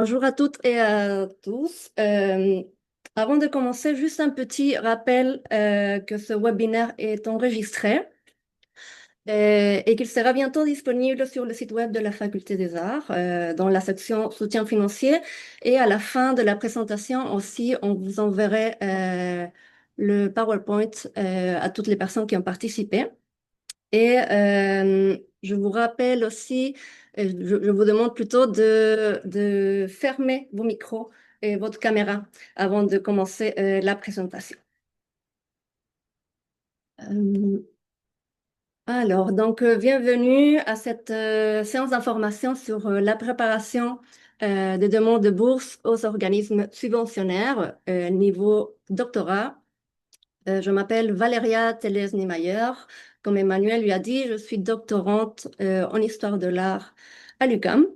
Bonjour à toutes et à tous. Avant de commencer, juste un petit rappel que ce webinaire est enregistré et qu'il sera bientôt disponible sur le site web de la Faculté des Arts dans la section soutien financier. Et à la fin de la présentation aussi, on vous enverrait le PowerPoint à toutes les personnes qui ont participé. Et je vous rappelle aussi, je vous demande plutôt de fermer vos micros et votre caméra avant de commencer la présentation. Euh, Bienvenue à cette séance d'information sur la préparation des demandes de bourse aux organismes subventionnaires niveau doctorat. Je m'appelle Valéria Télès-Niemeyer. Comme Emmanuel lui a dit, je suis doctorante en histoire de l'art à l'UQAM.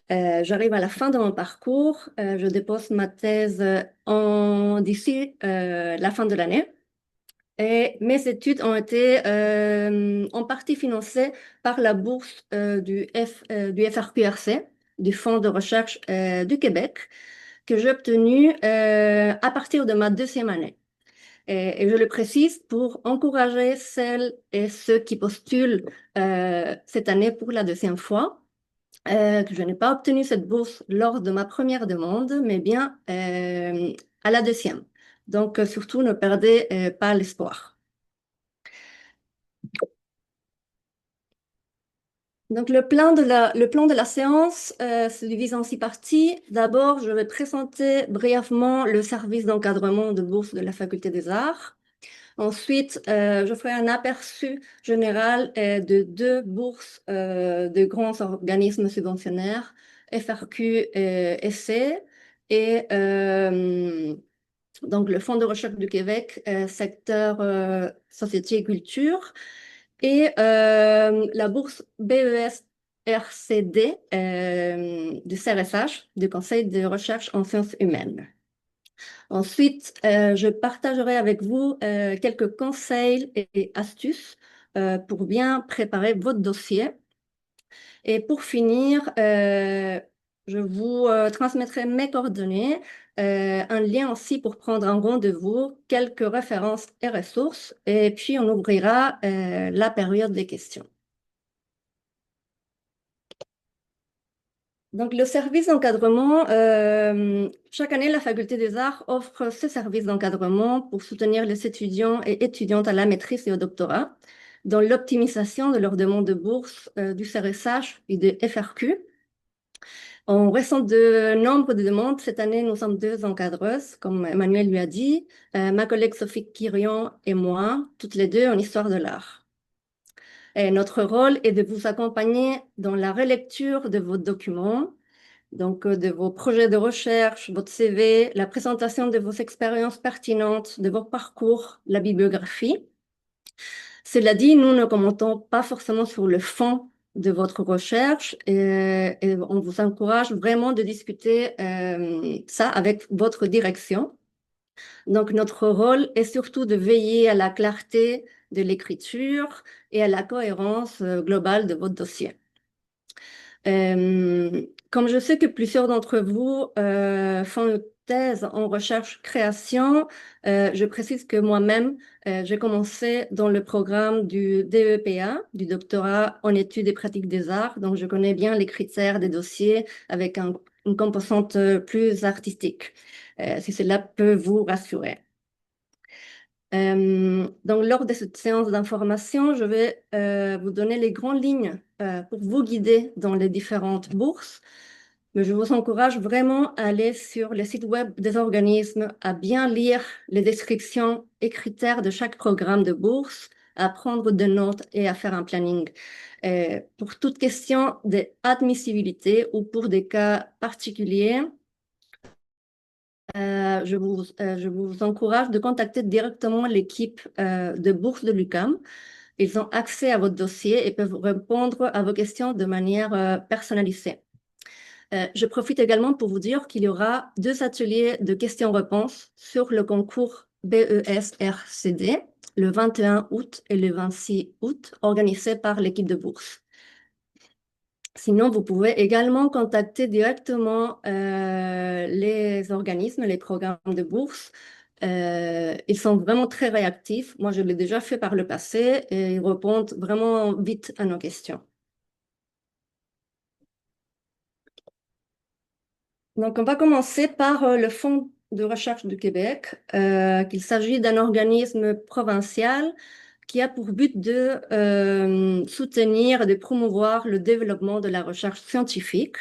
J'arrive à la fin de mon parcours. Je dépose ma thèse d'ici la fin de l'année. Et mes études ont été en partie financées par la bourse du FRQRC, du Fonds de recherche du Québec, que j'ai obtenue à partir de ma deuxième année. Et je le précise pour encourager celles et ceux qui postulent cette année pour la deuxième fois, que je n'ai pas obtenu cette bourse lors de ma première demande, mais bien à la deuxième. Donc, surtout, ne perdez pas l'espoir. Donc, le plan de la séance se divise en 6 parties. D'abord, je vais présenter brièvement le service d'encadrement de bourse de la Faculté des Arts. Ensuite, je ferai un aperçu général de 2 bourses de grands organismes subventionnaires, FRQ et ESSE, et donc le Fonds de recherche du Québec, secteur société et culture, et la bourse BES-RCD du CRSH, du Conseil de recherche en sciences humaines. Ensuite, je partagerai avec vous quelques conseils et astuces pour bien préparer votre dossier. Et pour finir, je vous transmettrai mes coordonnées, un lien aussi pour prendre un rendez-vous, quelques références et ressources, et puis on ouvrira la période des questions. Donc, le service d'encadrement, chaque année, la Faculté des Arts offre ce service d'encadrement pour soutenir les étudiants et étudiantes à la maîtrise et au doctorat dans l'optimisation de leur demande de bourse du CRSH et de FRQ. En raison de nombre de demandes, cette année, nous sommes 2 encadreuses, comme Emmanuel lui a dit, ma collègue Sophie Quirion et moi, toutes les deux en histoire de l'art. Et notre rôle est de vous accompagner dans la relecture de vos documents, donc de vos projets de recherche, votre CV, la présentation de vos expériences pertinentes, de vos parcours, la bibliographie. Cela dit, nous ne commentons pas forcément sur le fond de votre recherche et on vous encourage vraiment de discuter ça avec votre direction. Donc, notre rôle est surtout de veiller à la clarté de l'écriture et à la cohérence globale de votre dossier. Comme je sais que plusieurs d'entre vous font une thèse en recherche-création, je précise que moi-même, j'ai commencé dans le programme du DEPA, du doctorat en études et pratiques des arts, donc je connais bien les critères des dossiers avec une composante plus artistique, si cela peut vous rassurer. Donc, lors de cette séance d'information, je vais vous donner les grandes lignes pour vous guider dans les différentes bourses. Mais je vous encourage vraiment à aller sur le site web des organismes, à bien lire les descriptions et critères de chaque programme de bourse, à prendre des notes et à faire un planning. Pour toute question d'admissibilité ou pour des cas particuliers, je vous encourage de contacter directement l'équipe de bourse de l'UQAM. Ils ont accès à votre dossier et peuvent répondre à vos questions de manière personnalisée. Je profite également pour vous dire qu'il y aura 2 ateliers de questions-réponses sur le concours BES-RCD le 21 août et le 26 août, organisés par l'équipe de bourse. Sinon, vous pouvez également contacter directement les organismes, les programmes de bourse. Ils sont vraiment très réactifs. Moi, je l'ai déjà fait par le passé et ils répondent vraiment vite à nos questions. Donc, on va commencer par le Fonds de recherche du Québec, qu'il s'agit d'un organisme provincial qui a pour but de soutenir et de promouvoir le développement de la recherche scientifique.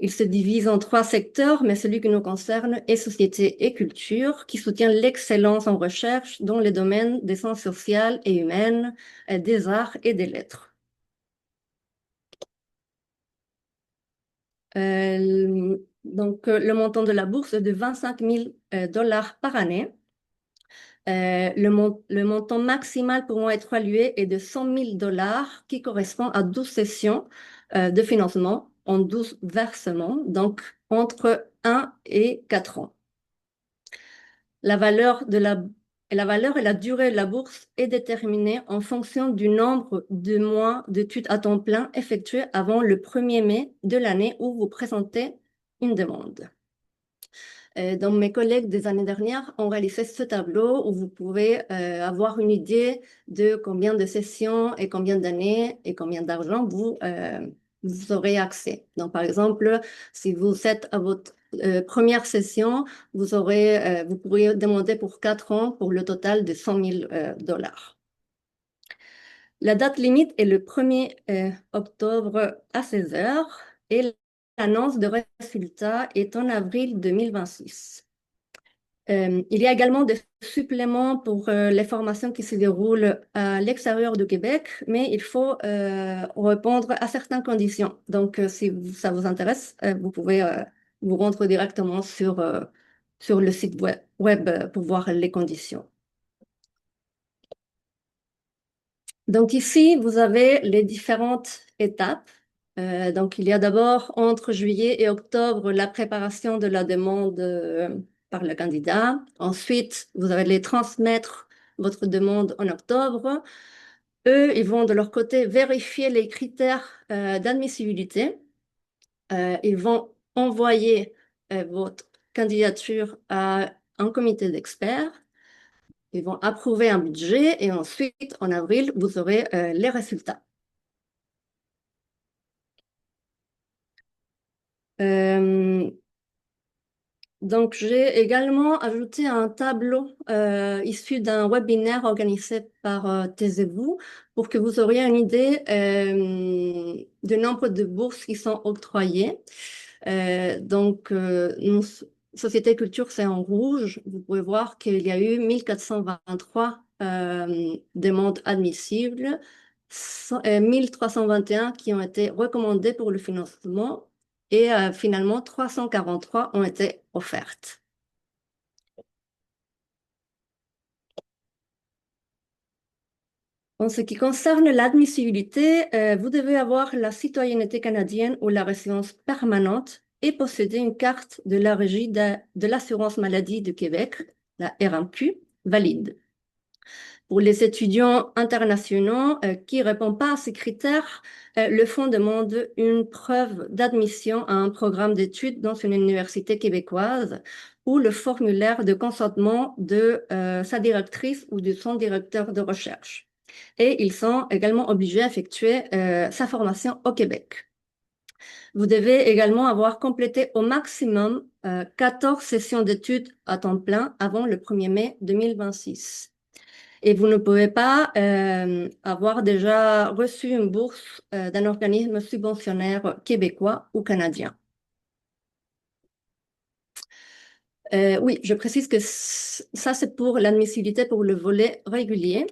Il se divise en trois secteurs, mais celui qui nous concerne est société et culture, qui soutient l'excellence en recherche dans les domaines des sciences sociales et humaines, des arts et des lettres. Le montant de la bourse est de 25 000 dollars par année. Le montant maximal pouvant être alloué est de 100 000 dollars, qui correspond à 12 sessions de financement en 12 versements, donc entre 1 et 4 ans. La valeur et la durée de la bourse est déterminée en fonction du nombre de mois d'études à temps plein effectués avant le 1er mai de l'année où vous présentez une demande. Donc, mes collègues des années dernières ont réalisé ce tableau où vous pouvez avoir une idée de combien de sessions et combien d'années et combien d'argent vous aurez accès. Donc, par exemple, si vous êtes à votre première session, vous pourriez demander pour 4 ans pour le total de 100 000 dollars. La date limite est le 1er octobre à 16 heures et l'annonce de résultats est en avril 2026. Il y a également des suppléments pour les formations qui se déroulent à l'extérieur du Québec, mais il faut répondre à certaines conditions. Donc, si ça vous intéresse, vous pouvez vous rendre directement sur le site web pour voir les conditions. Donc ici, vous avez les différentes étapes. Donc, il y a d'abord entre juillet et octobre la préparation de la demande par le candidat. Ensuite, vous allez transmettre votre demande en octobre. Eux, ils vont de leur côté vérifier les critères d'admissibilité. Ils vont envoyer votre candidature à un comité d'experts. Ils vont approuver un budget et ensuite, en avril, vous aurez les résultats. Euh, Donc, j'ai également ajouté un tableau issu d'un webinaire organisé par Taisez-vous pour que vous auriez une idée du nombre de bourses qui sont octroyées. Société Culture, c'est en rouge. Vous pouvez voir qu'il y a eu 1423 demandes admissibles, 1321 qui ont été recommandées pour le financement et finalement 343 ont été offertes. En ce qui concerne l'admissibilité, vous devez avoir la citoyenneté canadienne ou la résidence permanente et posséder une carte de la Régie de l'assurance maladie du Québec, la RAMQ, valide. Pour les étudiants internationaux qui ne répondent pas à ces critères, le fonds demande une preuve d'admission à un programme d'études dans une université québécoise ou le formulaire de consentement de sa directrice ou de son directeur de recherche. Et ils sont également obligés à effectuer sa formation au Québec. Vous devez également avoir complété au maximum 14 sessions d'études à temps plein avant le 1er mai 2026. Et vous ne pouvez pas avoir déjà reçu une bourse d'un organisme subventionnaire québécois ou canadien. Oui, je précise que ça, c'est pour l'admissibilité pour le volet régulier.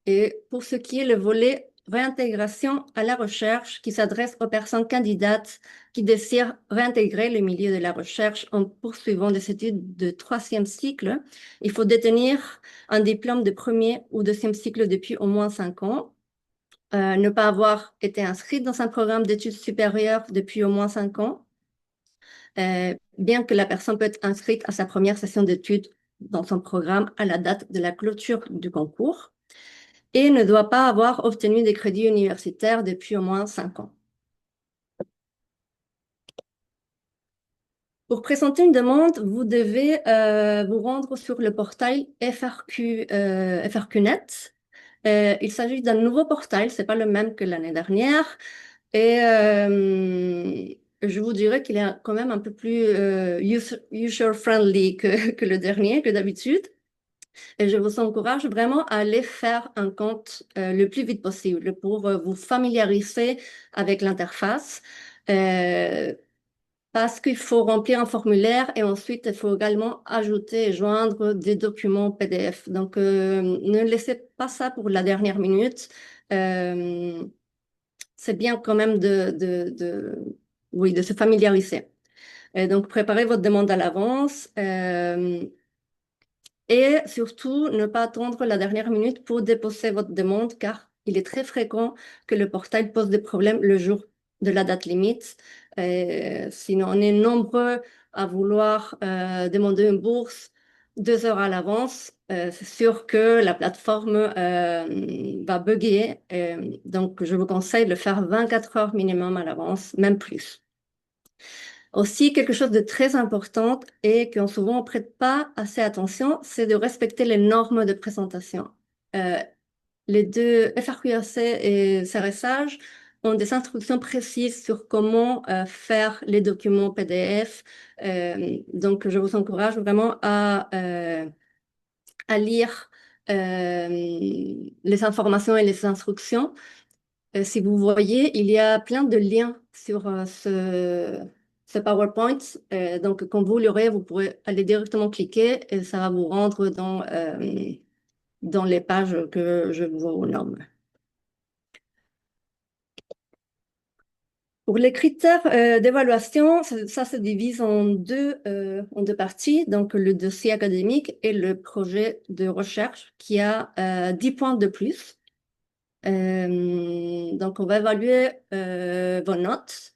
Et pour ce qui est le volet réintégration à la recherche, qui s'adresse aux personnes candidates qui désirent réintégrer le milieu de la recherche en poursuivant des études de 3e cycle, il faut détenir un diplôme de 1er ou 2e cycle depuis au moins 5 ans, ne pas avoir été inscrit dans un programme d'études supérieures depuis au moins 5 ans, bien que la personne peut être inscrite à sa première session d'études dans son programme à la date de la clôture du concours et ne doit pas avoir obtenu des crédits universitaires depuis au moins 5 ans. Pour présenter une demande, vous devez vous rendre sur le portail FRQNet. Il s'agit d'un nouveau portail, c'est pas le même que l'année dernière. Et je vous dirais qu'il est quand même un peu plus user-friendly que le dernier, que d'habitude. Et je vous encourage vraiment à aller faire un compte le plus vite possible pour vous familiariser avec l'interface. Euh, Parce qu'il faut remplir un formulaire et ensuite il faut également ajouter et joindre des documents PDF. Donc ne laissez pas ça pour la dernière minute. Euh, c'est bien quand même oui, de se familiariser. Et donc préparez votre demande à l'avance. Et surtout, ne pas attendre la dernière minute pour déposer votre demande, car il est très fréquent que le portail pose des problèmes le jour de la date limite. Sinon, on est nombreux à vouloir demander une bourse 2 heures à l'avance. C'est sûr que la plateforme va bugger. Donc, je vous conseille de le faire 24 heures minimum à l'avance, même plus. Aussi, quelque chose de très important et qu'on souvent ne prête pas assez attention, c'est de respecter les normes de présentation. Euh, les deux FRQAC et CRSH ont des instructions précises sur comment faire les documents PDF. Donc, je vous encourage vraiment à lire les informations et les instructions. Si vous voyez, il y a plein de liens sur ce PowerPoint. Donc, quand vous l'aurez, vous pourrez aller directement cliquer et ça va vous rendre dans les pages que je vous nomme. Pour les critères d'évaluation, ça se divise en deux parties. Donc, le dossier académique et le projet de recherche qui a 10 points de plus. Donc, on va évaluer vos notes,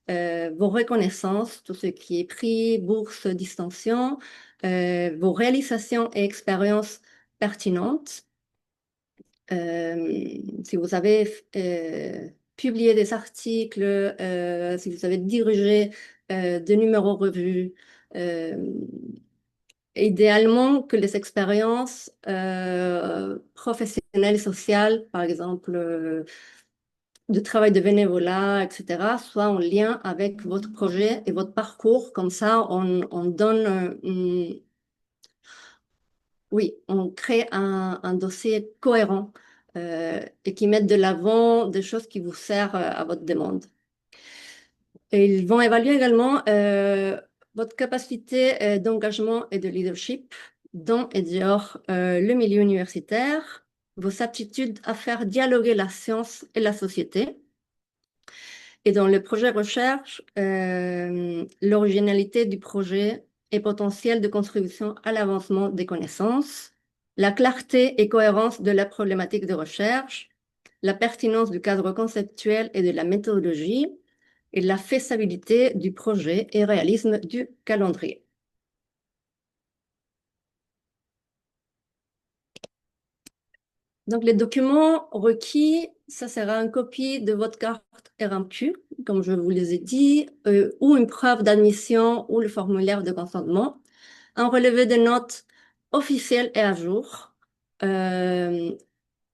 vos reconnaissances, tout ce qui est prix, bourse, distinction, vos réalisations et expériences pertinentes. Si vous avez publié des articles, si vous avez dirigé des numéros revus, euh, idéalement que les expériences professionnelles et sociales, par exemple, de travail de bénévolat, etc., soit en lien avec votre projet et votre parcours. Comme ça, on donne, oui, on crée un dossier cohérent et qui mette de l'avant des choses qui vous servent à votre demande. Et ils vont évaluer également votre capacité d'engagement et de leadership dans et dehors le milieu universitaire, vos aptitudes à faire dialoguer la science et la société. Et dans le projet recherche, l'originalité du projet et potentiel de contribution à l'avancement des connaissances, la clarté et cohérence de la problématique de recherche, la pertinence du cadre conceptuel et de la méthodologie, et la faisabilité du projet et réalisme du calendrier. Donc, les documents requis, ça sera une copie de votre carte RMQ, comme je vous les ai dit, ou une preuve d'admission ou le formulaire de consentement, un relevé de notes officiel et à jour.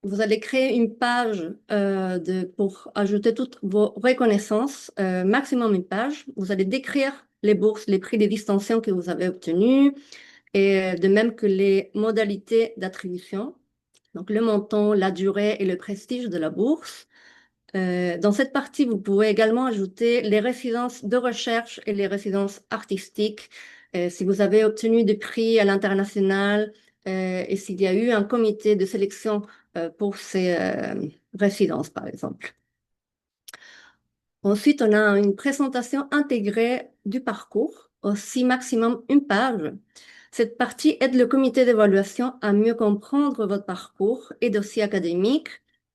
Vous allez créer une page pour ajouter toutes vos reconnaissances, maximum une page. Vous allez décrire les bourses, les prix des distinctions que vous avez obtenus, et de même que les modalités d'attribution. Donc, le montant, la durée et le prestige de la bourse. Dans cette partie, vous pouvez également ajouter les résidences de recherche et les résidences artistiques. Si vous avez obtenu des prix à l'international et s'il y a eu un comité de sélection pour ces résidences, par exemple. Ensuite, on a une présentation intégrée du parcours, aussi maximum une page. Cette partie aide le comité d'évaluation à mieux comprendre votre parcours et dossier académique.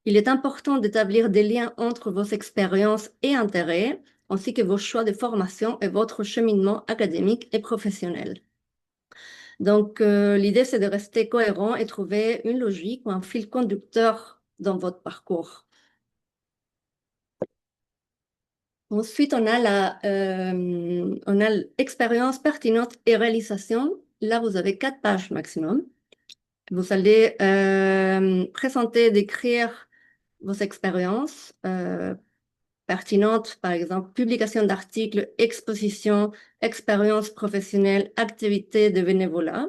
Il est important d'établir des liens entre vos expériences et intérêts, ainsi que vos choix de formation et votre cheminement académique et professionnel. Donc, l'idée, c'est de rester cohérent et trouver une logique ou un fil conducteur dans votre parcours. Ensuite, on a l'expérience pertinente et réalisation. Là, vous avez 4 pages maximum. Vous allez présenter, décrire vos expériences pertinentes, par exemple, publication d'articles, expositions, expériences professionnelles, activités de bénévolat,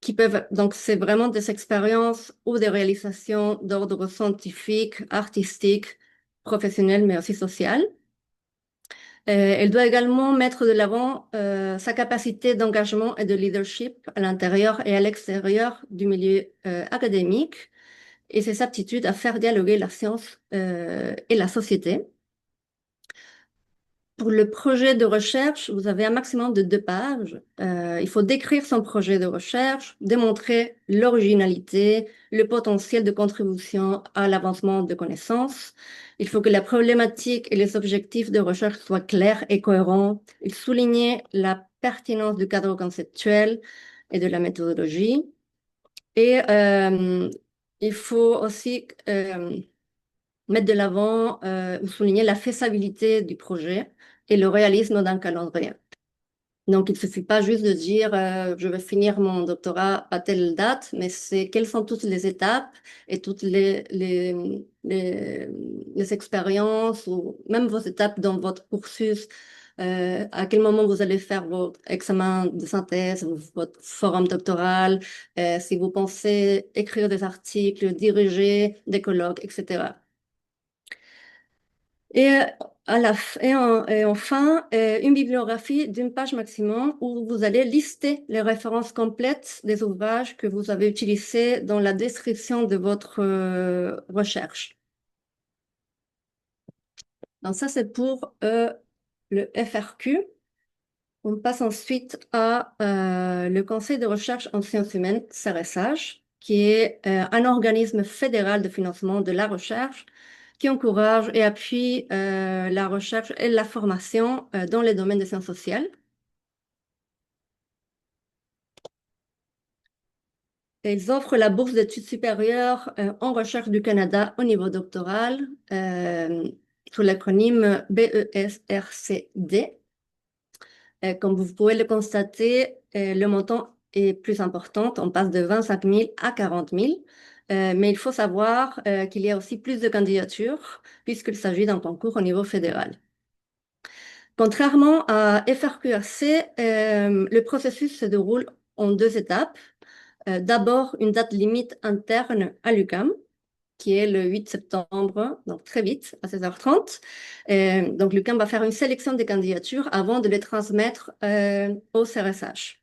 qui peuvent, donc c'est vraiment des expériences ou des réalisations d'ordre scientifique, artistique, professionnel, mais aussi social. Elle doit également mettre de l'avant sa capacité d'engagement et de leadership à l'intérieur et à l'extérieur du milieu académique et ses aptitudes à faire dialoguer la science et la société. Pour le projet de recherche, vous avez un maximum de 2 pages. Il faut décrire son projet de recherche, démontrer l'originalité, le potentiel de contribution à l'avancement de connaissances. Il faut que la problématique et les objectifs de recherche soient clairs et cohérents. Il souligne la pertinence du cadre conceptuel et de la méthodologie. Et il faut aussi mettre de l'avant ou souligner la faisabilité du projet et le réalisme d'un calendrier. Donc, il ne suffit pas juste de dire je vais finir mon doctorat à telle date, mais c'est quelles sont toutes les étapes et toutes les expériences ou même vos étapes dans votre cursus. À quel moment vous allez faire votre examen de synthèse, votre forum doctoral, si vous pensez écrire des articles, diriger des colloques, etc. Et, et enfin, une bibliographie d'une page maximum où vous allez lister les références complètes des ouvrages que vous avez utilisés dans la description de votre recherche. Donc ça, c'est pour le FRQ. On passe ensuite à le Conseil de recherche en sciences humaines, CRSH, qui est un organisme fédéral de financement de la recherche qui encourage et appuie la recherche et la formation dans les domaines des sciences sociales. Ils offrent la bourse d'études supérieures en recherche du Canada au niveau doctoral sous l'acronyme BESRCD. Comme vous pouvez le constater, le montant est plus important. On passe de 25 000 à 40 000. Mais il faut savoir qu'il y a aussi plus de candidatures puisqu'il s'agit d'un concours au niveau fédéral. Contrairement à FRQRC, le processus se déroule en 2 étapes. D'abord, une date limite interne à l'UQAM, qui est le 8 septembre, donc très vite, à 16h30. Donc, l'UQAM va faire une sélection des candidatures avant de les transmettre au CRSH.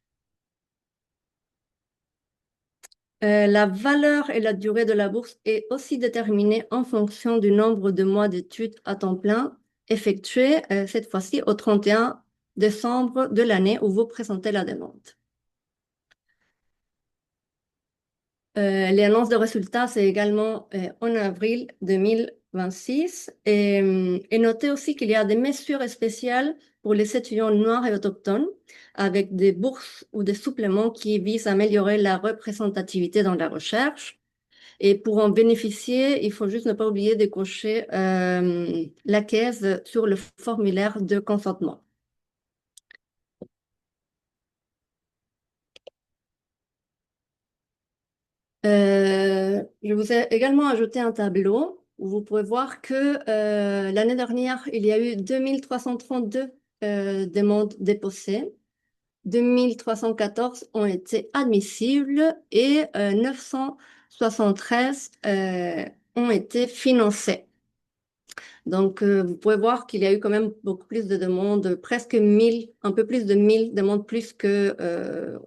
La valeur et la durée de la bourse est aussi déterminée en fonction du nombre de mois d'études à temps plein effectués, cette fois-ci au 31 décembre de l'année où vous présentez la demande. Les annonces de résultats, c'est également en avril 2026. Et notez aussi qu'il y a des mesures spéciales pour les étudiants noirs et autochtones avec des bourses ou des suppléments qui visent à améliorer la représentativité dans la recherche. Et pour en bénéficier, il faut juste ne pas oublier de cocher la caisse sur le formulaire de consentement. Je vous ai également ajouté un tableau où vous pouvez voir que l'année dernière, il y a eu 2332 demandes déposées. 2314 ont été admissibles et 973 ont été financées. Donc, vous pouvez voir qu'il y a eu quand même beaucoup plus de demandes, presque 1000, un peu plus de 1000 demandes plus que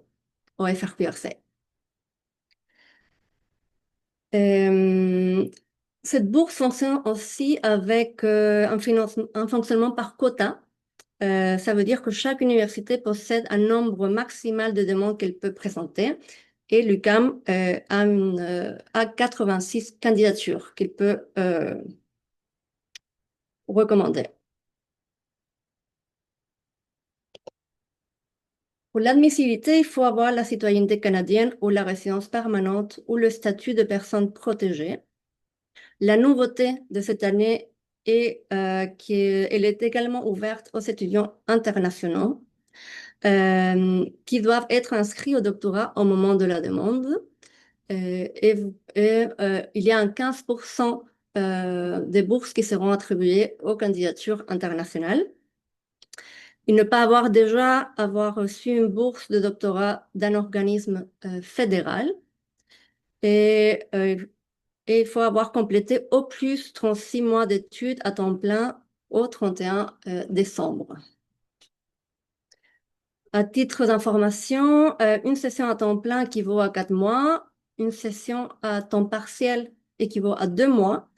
au FRPRC. Euh, Cette bourse fonctionne aussi avec un fonctionnement par quota. Ça veut dire que chaque université possède un nombre maximal de demandes qu'elle peut présenter et l'UQAM a 86 candidatures qu'il peut recommander. Pour l'admissibilité, il faut avoir la citoyenneté canadienne ou la résidence permanente ou le statut de personne protégée. La nouveauté de cette année et elle est également ouverte aux étudiants internationaux qui doivent être inscrits au doctorat au moment de la demande. Il y a un 15% des bourses qui seront attribuées aux candidatures internationales. Il ne pas avoir déjà avoir reçu une bourse de doctorat d'un organisme fédéral et, euh, et il faut avoir complété au plus 36 mois d'études à temps plein au 31 décembre. À titre d'information, une session à temps plein équivaut à 4 mois, une session à temps partiel équivaut à 2 mois,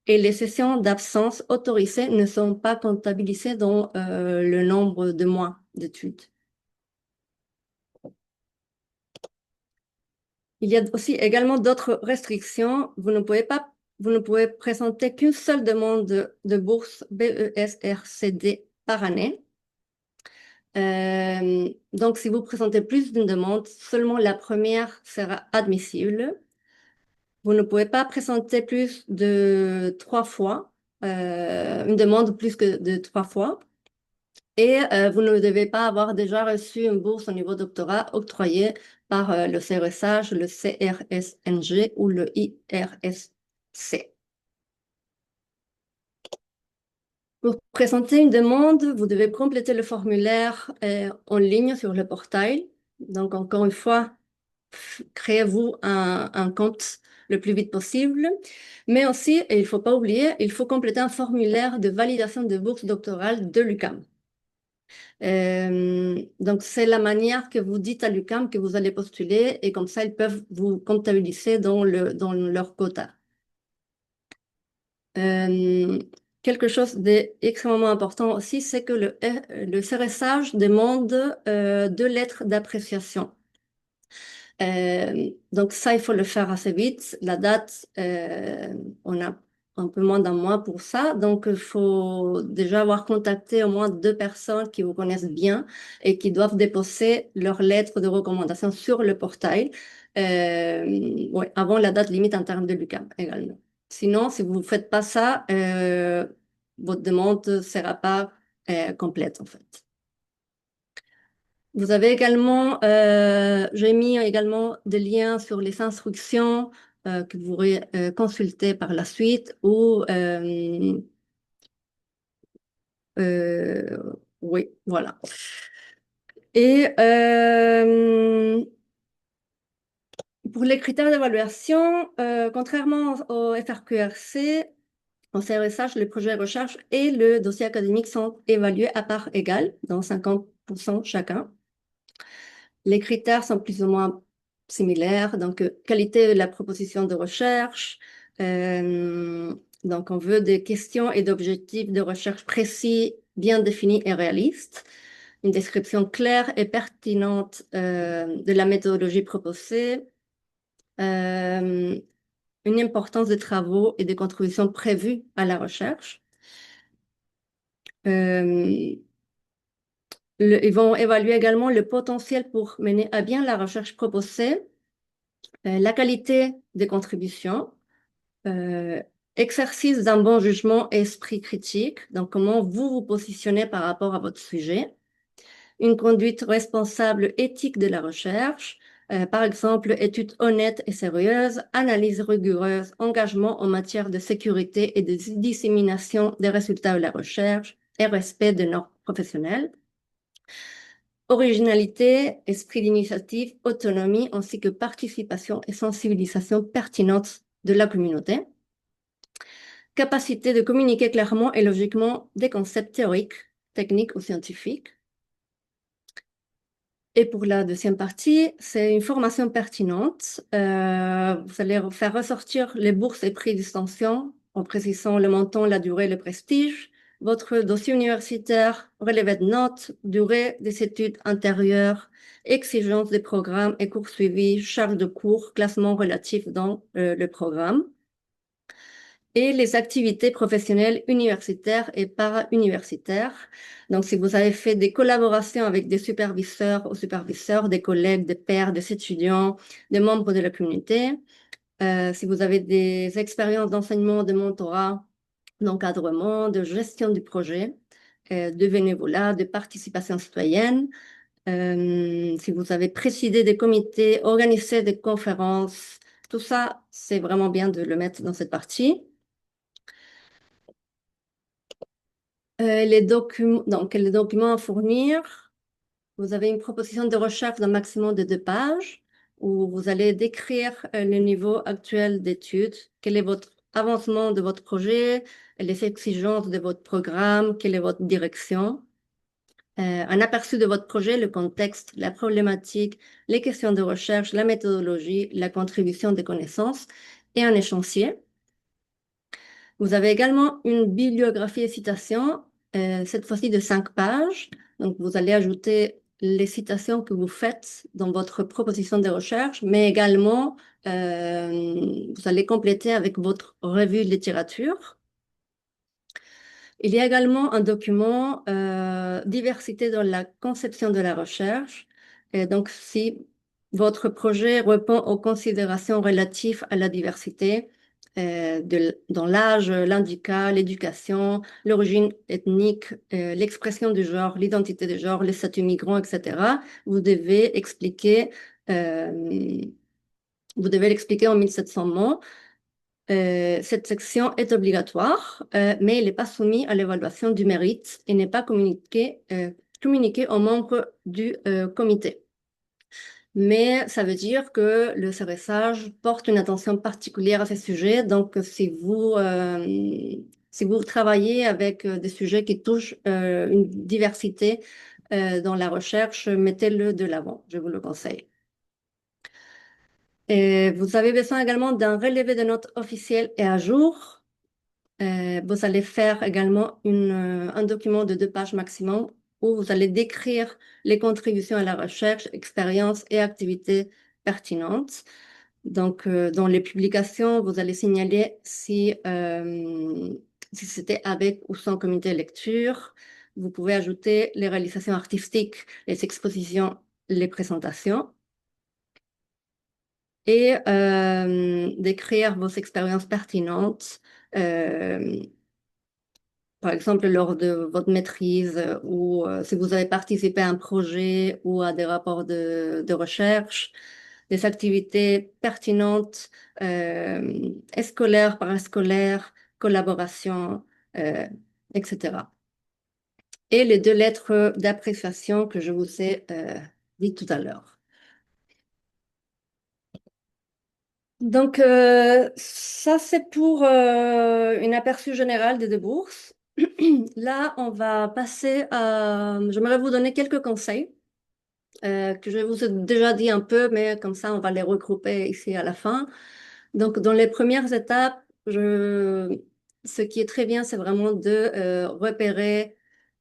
et les sessions d'absence autorisées ne sont pas comptabilisées dans le nombre de mois d'études. Il y a aussi également d'autres restrictions. Vous ne pouvez présenter qu'une seule demande de bourse BESRCD par année. Donc, si vous présentez plus d'une demande, seulement la première sera admissible. Vous ne pouvez pas présenter plus de 3 fois, une demande plus que de 3 fois. Et vous ne devez pas avoir déjà reçu une bourse au niveau doctorat octroyée par le CRSH, le CRSNG ou le IRSC. Pour présenter une demande, vous devez compléter le formulaire en ligne sur le portail. Donc, encore une fois, créez-vous un compte le plus vite possible. Mais aussi, et il ne faut pas oublier, il faut compléter un formulaire de validation de bourse doctorale de l'UQAM. Donc, c'est la manière que vous dites à l'UQAM que vous allez postuler et comme ça, ils peuvent vous comptabiliser dans leur quota. Euh, Quelque chose d'extrêmement important aussi, c'est que le CRSH demande 2 lettres d'appréciation. Donc ça, il faut le faire assez vite. La date, on a un peu moins d'un mois pour ça. Donc, il faut déjà avoir contacté au moins 2 personnes qui vous connaissent bien et qui doivent déposer leur lettre de recommandation sur le portail ouais, avant la date limite en termes de l'UQAM également. Sinon, si vous ne faites pas ça, votre demande ne sera pas complète en fait. Vous avez également, j'ai mis également des liens sur les instructions que vous pourrez consulter par la suite ou oui, voilà. Et pour les critères d'évaluation, contrairement au FRQRC, au CRSH, le projet de recherche et le dossier académique sont évalués à part égale, dans 50% chacun. Les critères sont plus ou moins similaires, donc qualité de la proposition de recherche. Donc, on veut des questions et d'objectifs de recherche précis, bien définis et réalistes. Une description claire et pertinente de la méthodologie proposée. Euh, une importance des travaux et des contributions prévues à la recherche. Euh, Ils vont évaluer également le potentiel pour mener à bien la recherche proposée, la qualité des contributions, euh, exercice d'un bon jugement et esprit critique, donc comment vous vous positionnez par rapport à votre sujet, une conduite responsable éthique de la recherche, par exemple, études honnêtes et sérieuses, analyse rigoureuse, engagement en matière de sécurité et de dissémination des résultats de la recherche et respect des normes professionnelles. Originalité, esprit d'initiative, autonomie, ainsi que participation et sensibilisation pertinente de la communauté. Capacité de communiquer clairement et logiquement des concepts théoriques, techniques ou scientifiques. Et pour la deuxième partie, c'est une formation pertinente. Vous allez faire ressortir les bourses et prix d'extension en précisant le montant, la durée, le prestige, votre dossier universitaire, relevé de notes, durée des études antérieures, exigences des programmes et cours suivis, charges de cours, classement relatif dans le programme et les activités professionnelles universitaires et para-universitaires. Donc, si vous avez fait des collaborations avec des superviseurs ou superviseurs, des collègues, des pairs, des étudiants, des membres de la communauté, si vous avez des expériences d'enseignement, de mentorat d'encadrement, de gestion du projet, de bénévolat, de participation citoyenne. Si vous avez présidé des comités, organisé des conférences, tout ça, c'est vraiment bien de le mettre dans cette partie. Les documents à fournir, vous avez une proposition de recherche d'un maximum de 2 pages où vous allez décrire le niveau actuel d'études, quel est votre avancement de votre projet, les exigences de votre programme, quelle est votre direction. Un aperçu de votre projet, le contexte, la problématique, les questions de recherche, la méthodologie, la contribution des connaissances et un échéancier. Vous avez également une bibliographie et citations, cette fois-ci de 5 pages. Donc, vous allez ajouter les citations que vous faites dans votre proposition de recherche, mais également, vous allez compléter avec votre revue de littérature. Il y a également un document diversité dans la conception de la recherche. Et donc, si votre projet répond aux considérations relatives à la diversité dans l'âge, l'handicap, l'éducation, l'origine ethnique, l'expression du genre, l'identité de genre, les statuts migrants, etc., vous devez expliquer, euh, vous devez l'expliquer en 1700 mots. Cette section est obligatoire, mais elle n'est pas soumise à l'évaluation du mérite et n'est pas communiquée aux membres du comité. Mais ça veut dire que le CRSH porte une attention particulière à ces sujets. Donc, si vous travaillez avec des sujets qui touchent une diversité dans la recherche, mettez-le de l'avant, je vous le conseille. Et vous avez besoin également d'un relevé de notes officiel et à jour. Vous allez faire également un document de 2 pages maximum où vous allez décrire les contributions à la recherche, expériences et activités pertinentes. Donc, dans les publications, vous allez signaler si c'était avec ou sans comité de lecture. Vous pouvez ajouter les réalisations artistiques, les expositions, les présentations et décrire vos expériences pertinentes. euh, Par exemple, lors de votre maîtrise ou si vous avez participé à un projet ou à des rapports de recherche, des activités pertinentes, scolaires, parascolaires, collaboration, euh, etc. Et les 2 lettres d'appréciation que je vous ai dit tout à l'heure. Donc, ça, c'est pour un aperçu général des 2 bourses. Là, on va passer à... J'aimerais vous donner quelques conseils que je vous ai déjà dit un peu, mais comme ça, on va les regrouper ici à la fin. Donc, dans les premières étapes, ce qui est très bien, c'est vraiment de repérer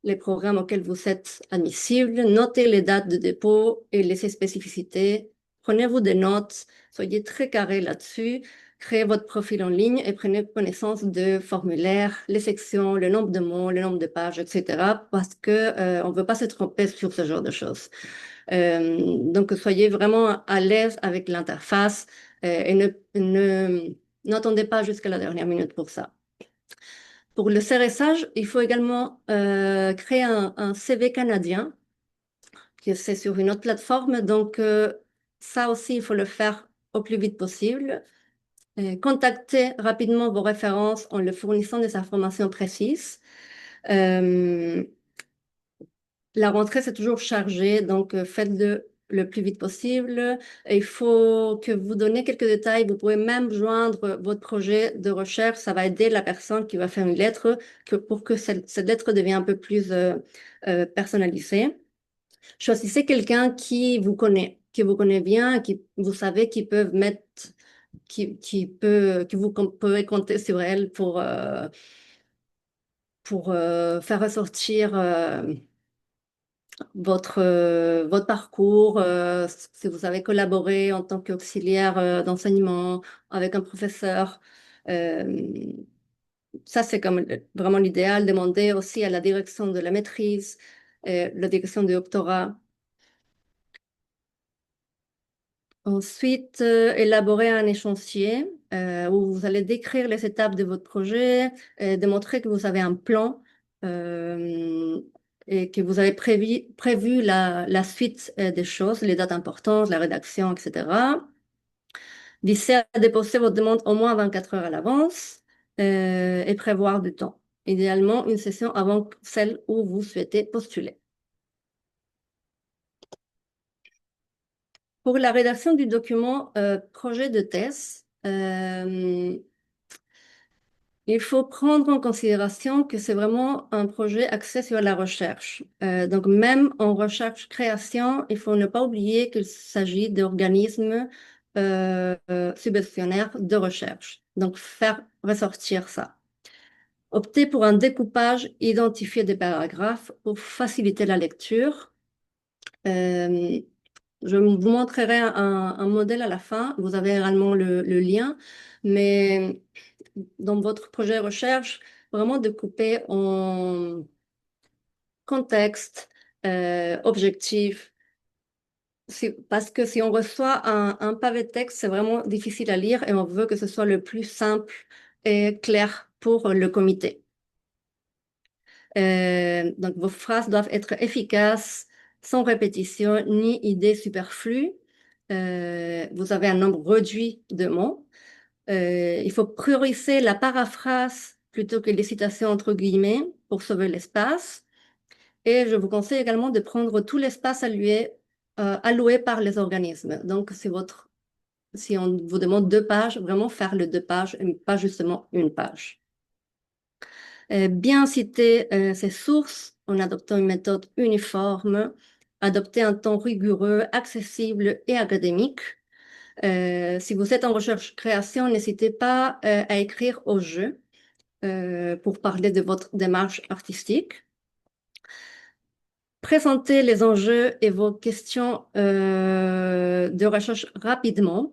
les programmes auxquels vous êtes admissible, noter les dates de dépôt et les spécificités. Prenez-vous des notes, soyez très carré là-dessus. Créez votre profil en ligne et prenez connaissance de formulaires, les sections, le nombre de mots, le nombre de pages, etc. Parce que on ne veut pas se tromper sur ce genre de choses. Donc, soyez vraiment à l'aise avec l'interface et n'attendez pas jusqu'à la dernière minute pour ça. Pour le CRSH, il faut également créer un CV canadien, que c'est sur une autre plateforme. Donc, ça aussi, il faut le faire au plus vite possible. Contactez rapidement vos références en leur fournissant des informations précises. Euh, La rentrée, c'est toujours chargé, donc faites-le le plus vite possible. Et il faut que vous donniez quelques détails. Vous pouvez même joindre votre projet de recherche. Ça va aider la personne qui va faire une lettre pour que cette lettre devienne un peu plus personnalisée. Choisissez quelqu'un qui vous connaît bien, qui vous savez qui peut mettre, que vous pouvez compter sur elle pour faire ressortir votre parcours, si vous avez collaboré en tant qu'auxiliaire d'enseignement avec un professeur. euh, Ça, c'est comme vraiment l'idéal. Demander aussi à la direction de la maîtrise, la direction du doctorat. Ensuite, élaborer un échéancier. où vous allez décrire les étapes de votre projet, démontrer que vous avez un plan euh, et que vous avez prévu la suite des choses, les dates importantes, la rédaction, etc. Vissez à déposer votre demande au moins 24 heures à l'avance et prévoir du temps. Idéalement, une session avant celle où vous souhaitez postuler. Pour la rédaction du document projet de thèse, il faut prendre en considération que c'est vraiment un projet axé sur la recherche. Donc, même en recherche-création, il faut ne pas oublier qu'il s'agit d'organismes subventionnaires de recherche. Donc, faire ressortir ça. Optez pour un découpage identifié des paragraphes pour faciliter la lecture. Euh, je vous montrerai un modèle à la fin. Vous avez également le lien, mais dans votre projet de recherche, vraiment découper en contexte, objectif. Parce que si on reçoit un pavé de texte, c'est vraiment difficile à lire et on veut que ce soit le plus simple et clair pour le comité. Donc, vos phrases doivent être efficaces, sans répétition ni idées superflues. Vous avez un nombre réduit de mots. Il faut prioriser la paraphrase plutôt que les citations entre guillemets pour sauver l'espace. Et je vous conseille également de prendre tout l'espace alloué par les organismes. Donc, si on vous demande 2 pages, vraiment faire le 2 pages et pas justement une page. Bien citer ses sources en adoptant une méthode uniforme, adopter un ton rigoureux, accessible et académique. Si vous êtes en recherche-création, n'hésitez pas à écrire au jeu pour parler de votre démarche artistique. Présentez les enjeux et vos questions de recherche rapidement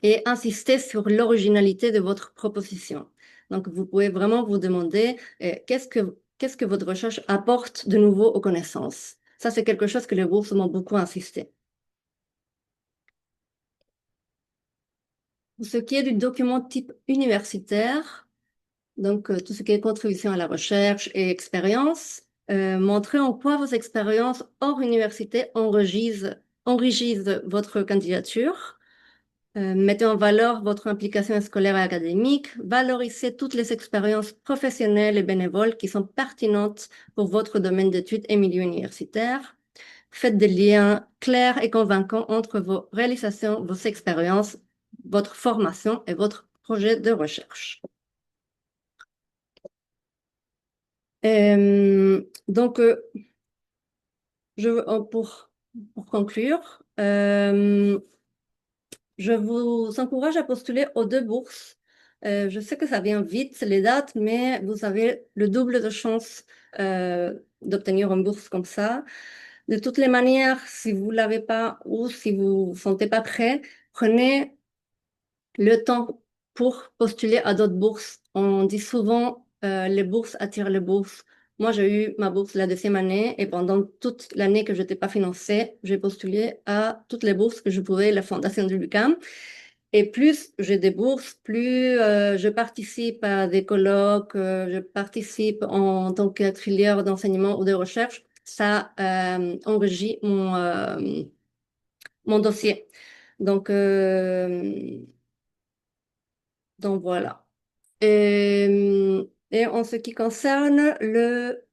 et insistez sur l'originalité de votre proposition. Donc, vous pouvez vraiment vous demander qu'est-ce que votre recherche apporte de nouveau aux connaissances. Ça, c'est quelque chose que les bourses m'ont beaucoup insisté. Pour ce qui est du document type universitaire, donc tout ce qui est contribution à la recherche et expérience, montrez en quoi vos expériences hors université enrichissent votre candidature. Mettez en valeur votre implication scolaire et académique. Valorisez toutes les expériences professionnelles et bénévoles qui sont pertinentes pour votre domaine d'études et milieu universitaire. Faites des liens clairs et convaincants entre vos réalisations, vos expériences, votre formation et votre projet de recherche. Donc, pour conclure, je vous encourage à postuler aux 2 bourses. Je sais que ça vient vite, les dates, mais vous avez le double de chances d'obtenir une bourse comme ça. De toutes les manières, si vous ne l'avez pas ou si vous ne vous sentez pas prêt, prenez le temps pour postuler à d'autres bourses. On dit souvent les bourses attirent les bourses. Moi, j'ai eu ma bourse la 2e année et pendant toute l'année que je n'étais pas financée, j'ai postulé à toutes les bourses que je pouvais, la Fondation du Lucam. Et plus j'ai des bourses, plus je participe à des colloques, je participe en tant qu'auxiliaire d'enseignement ou de recherche. Ça enrichit mon dossier. Donc, donc voilà. Et en ce qui concerne le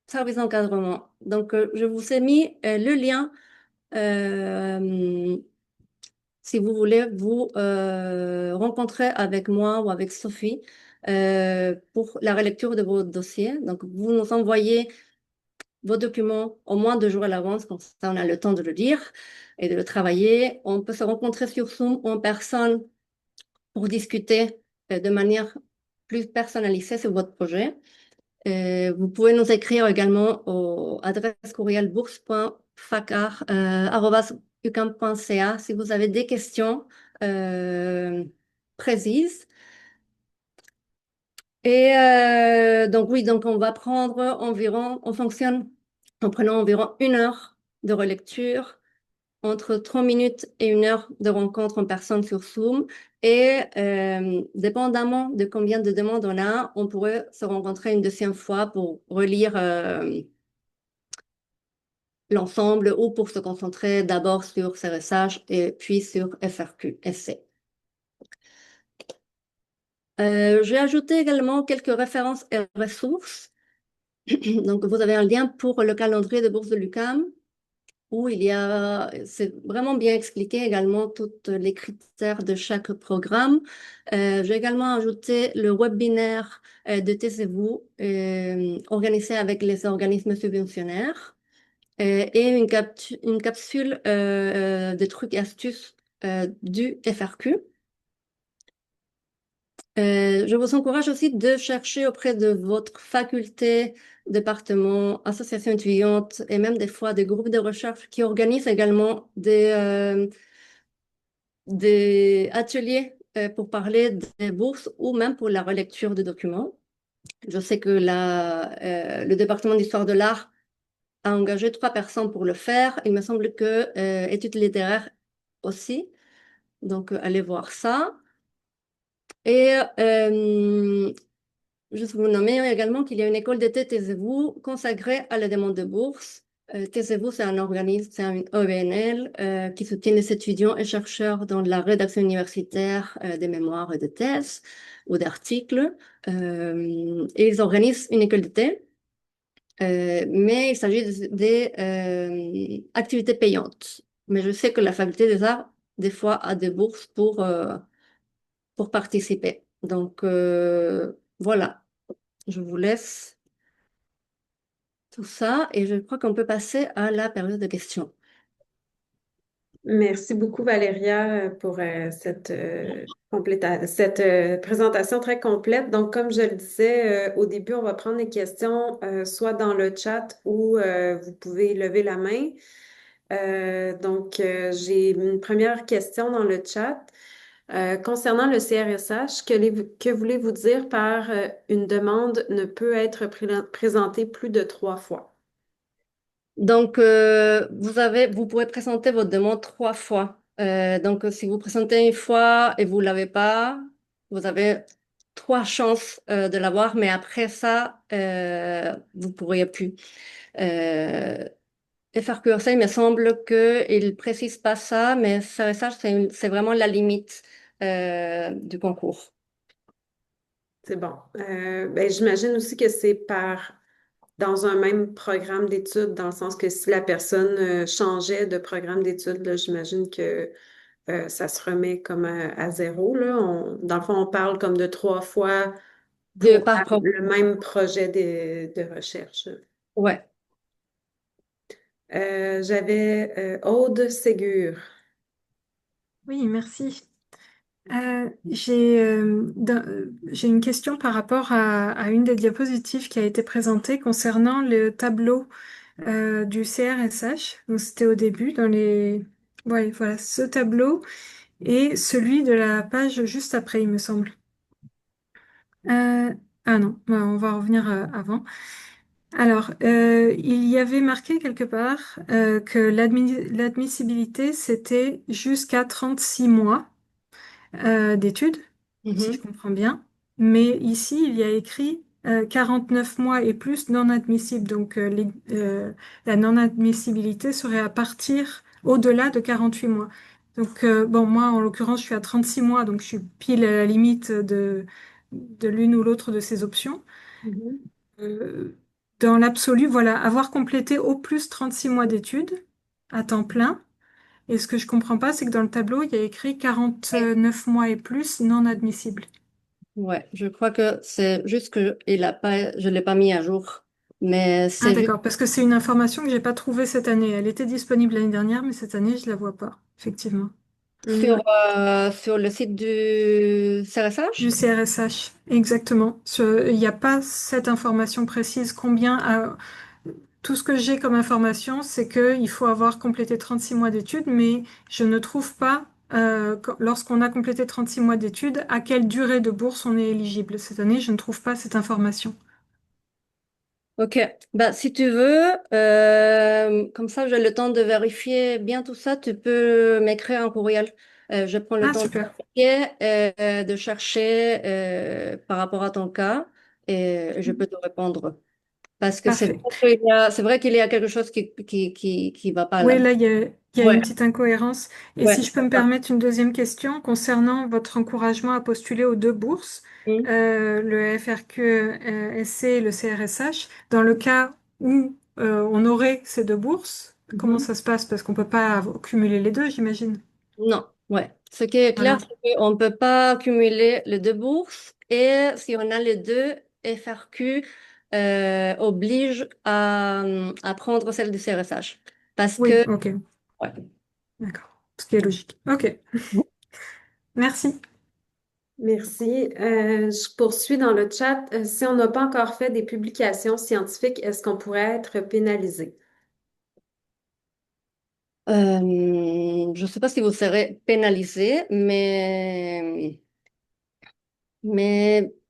service d'encadrement, donc je vous ai mis le lien si vous voulez vous rencontrer avec moi ou avec Sophie pour la relecture de vos dossiers. Donc, vous nous envoyez vos documents au moins 2 jours à l'avance, comme ça on a le temps de le lire et de le travailler. On peut se rencontrer sur Zoom ou en personne pour discuter de manière plus personnalisée sur votre projet. Vous pouvez nous écrire également au adresse courriel bourse.facar@ucam.ca si vous avez des questions précises. Et donc oui, donc on va prendre environ, on fonctionne en prenant environ 1 heure de relecture entre 30 minutes et 1 heure de rencontre en personne sur Zoom. Et dépendamment de combien de demandes on a, on pourrait se rencontrer une deuxième fois pour relire l'ensemble ou pour se concentrer d'abord sur CRSH et puis sur FRQ, essai. J'ai ajouté également quelques références et ressources. Donc, vous avez un lien pour le calendrier de bourse de l'UQAM où c'est vraiment bien expliqué également tous les critères de chaque programme. J'ai également ajouté le webinaire de Taisez-vous organisé avec les organismes subventionnaires et une capsule de trucs et astuces du FRQ. Je vous encourage aussi de chercher auprès de votre faculté, département, association étudiante et même des fois des groupes de recherche qui organisent également des ateliers pour parler des bourses ou même pour la relecture de documents. Je sais que le département d'histoire de l'art a engagé 3 personnes pour le faire. Il me semble que études littéraires aussi. Donc, allez voir ça. Et juste vous nommer également qu'il y a une école d'été Taisez-vous consacrée à la demande de bourse. Taisez-vous, c'est un organisme, c'est un OBNL qui soutient les étudiants et chercheurs dans la rédaction universitaire des mémoires et de thèses ou d'articles. Et ils organisent une école d'été, mais il s'agit des activités payantes. Mais je sais que la faculté des arts, des fois, a des bourses pour participer. Donc, voilà. Je vous laisse tout ça et je crois qu'on peut passer à la période de questions. Merci beaucoup, Valéria, pour cette présentation très complète. Donc, comme je le disais au début, on va prendre les questions soit dans le chat ou vous pouvez lever la main. J'ai une première question dans le chat. Concernant le CRSH, que voulez-vous dire par une demande ne peut être présentée plus de 3 fois? Donc, vous pouvez présenter votre demande 3 fois. Donc, si vous présentez une fois et vous ne l'avez pas, vous avez 3 chances de l'avoir, mais après ça, vous ne pourriez plus. Euh, FRQRC, il me semble qu'il ne précise pas ça, mais ça, c'est vraiment la limite du concours. C'est bon. J'imagine aussi que c'est dans un même programme d'études, dans le sens que si la personne changeait de programme d'études, là, j'imagine que ça se remet comme à zéro, là. Dans le fond, on parle comme de 3 fois pour Par programme. le même projet de recherche. Ouais. J'avais Aude Ségur. Oui, merci. J'ai une question par rapport à une des diapositives qui a été présentée concernant le tableau du CRSH. Donc, c'était au début dans les... Ouais, voilà, ce tableau et celui de la page juste après, il me semble. Ah non, bah, on va revenir avant. Alors, il y avait marqué quelque part que l'admissibilité, c'était jusqu'à 36 mois d'études, si je Mhm. comprends bien. Mais ici, il y a écrit 49 mois et plus non admissible. Donc, la non-admissibilité serait à partir au-delà de 48 mois. Donc, bon, moi, en l'occurrence, je suis à 36 mois, donc je suis pile à la limite de l'une ou l'autre de ces options. Mhm. Euh, Dans l'absolu, voilà, avoir complété au plus 36 mois d'études à temps plein. Et ce que je comprends pas, c'est que dans le tableau, il y a écrit 49 mois et plus non admissible. Ouais, je crois que c'est juste que je ne l'ai pas mis à jour. Mais Ah c'est juste d'accord, parce que c'est une information que j'ai pas trouvée cette année. Elle était disponible l'année dernière, mais cette année, je la vois pas, effectivement. Hmm. sur le site du Du CRSH. CRSH, exactement. Il n'y a pas cette information précise. Tout ce que j'ai comme information, c'est qu'il faut avoir complété 36 mois d'études, mais je ne trouve pas, lorsqu'on a complété 36 mois d'études, à quelle durée de bourse on est éligible. Cette année, je ne trouve pas cette information. Ok, bah, si tu veux, comme ça j'ai le temps de vérifier bien tout ça, tu peux m'écrire un courriel. Je prends le Ah, temps de super, vérifier, de chercher par rapport à ton cas et je peux te répondre. Parce que parfait. c'est vrai qu'il y a quelque chose qui va pas Oui, là. là, il y a une Ouais, petite incohérence. Et ouais, si je peux me c'est ça. permettre une deuxième question concernant votre encouragement à postuler aux deux bourses, Hmm. le FRQ SC et le CRSH, dans le cas où on aurait ces deux bourses, comment Mhm. ça se passe? Parce qu'on peut pas cumuler les deux, j'imagine. Non, ouais. Ce qui est clair, Voilà. c'est qu'on ne peut pas cumuler les deux bourses et si on a les deux, FRQ oblige à prendre celle du CRSH. Parce Oui, que, ok, ouais. d'accord. Ce qui est logique. Ok, merci. Merci. Je poursuis dans le chat. Si on n'a pas encore fait des publications scientifiques, est-ce qu'on pourrait être pénalisé? Je ne sais pas si vous serez pénalisé, mais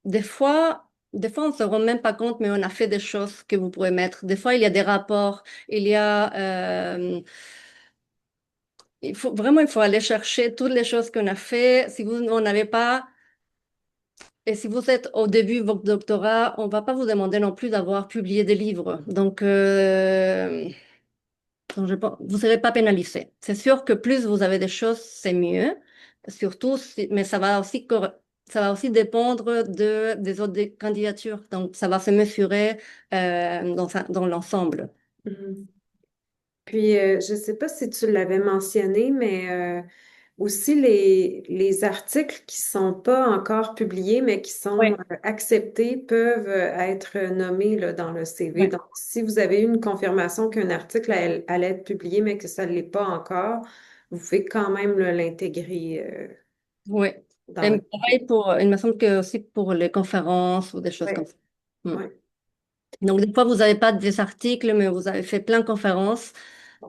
des fois, on ne se rend même pas compte, mais on a fait des choses que vous pourrez mettre. Des fois, il y a des rapports, il y a... il faut aller chercher toutes les choses qu'on a fait. Si vous n'en avez pas, et si vous êtes au début de votre doctorat, on va pas vous demander non plus d'avoir publié des livres. Donc vous ne serez pas pénalisé. C'est sûr que plus vous avez des choses, c'est mieux. Surtout, mais ça va aussi dépendre des autres candidatures. Donc, ça va se mesurer dans l'ensemble. Mhm. Puis, je ne sais pas si tu l'avais mentionné, mais aussi les articles qui ne sont pas encore publiés, mais qui sont Oui. acceptés, peuvent être nommés là, dans le CV. Ouais. Donc, si vous avez eu une confirmation qu'un article allait être publié, mais que ça ne l'est pas encore, vous pouvez quand même là, l'intégrer Oui. dans Et votre pareil il me semble que aussi pour les conférences ou des choses Oui, comme ça. Mm. oui, Donc, des fois, vous n'avez pas des articles, mais vous avez fait plein de conférences.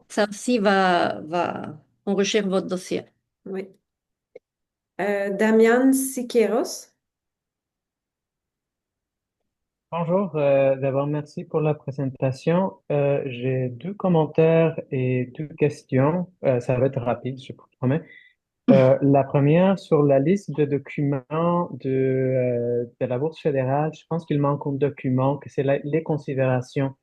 Ça aussi va enrichir votre dossier. oui. Damian Siqueiros. Bonjour, d'abord merci pour la présentation. J'ai deux commentaires et deux questions. Ça va être rapide, je vous promets. La première, sur la liste de documents de la Bourse fédérale, je pense qu'il manque un document, que c'est les considérations.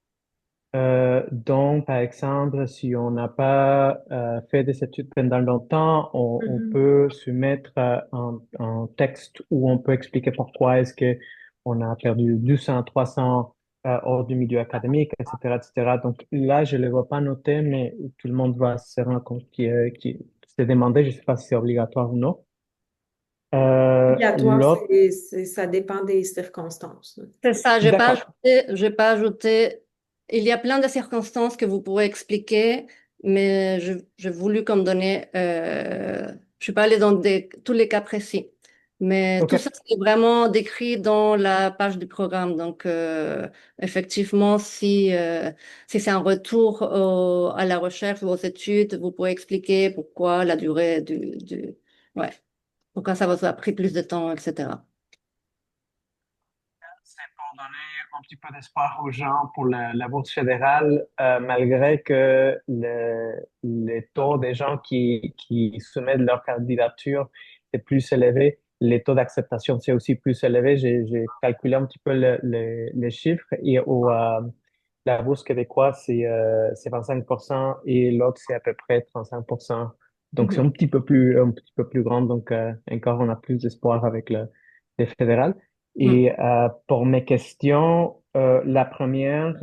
Donc, par exemple, si on n'a pas fait des études pendant longtemps, on Mhm, peut soumettre un texte où on peut expliquer pourquoi est-ce que on a perdu 200, 300 hors du milieu académique, etc., etc. Donc là, je ne le vois pas noté, mais tout le monde va se rendre compte qui s'est demandé, je ne sais pas si c'est obligatoire ou non. Obligatoire, L'autre, ça dépend des circonstances. Là. C'est ça, d'accord. j'ai pas ajouté. Il y a plein de circonstances que vous pourrez expliquer, mais j'ai voulu comme donner. Je suis pas allée dans tous les cas précis, mais tout ça OK. c'est vraiment décrit dans la page du programme. Donc effectivement, si c'est un retour à la recherche ou aux études, vous pourrez expliquer pourquoi la durée ouais, pourquoi ça vous a pris plus de temps, etc. C'est pour donner un petit peu d'espoir aux gens pour la bourse fédérale, malgré que les taux des gens qui soumettent leur candidature est plus élevé, les taux d'acceptation c'est aussi plus élevé. J'ai calculé un petit peu les chiffres et la bourse québécoise c'est 25% et l'autre c'est à peu près 35%. Donc c'est Mhm. un petit peu plus grand. Donc encore on a plus d'espoir avec le fédéral. Mhm. Et pour mes questions, la première,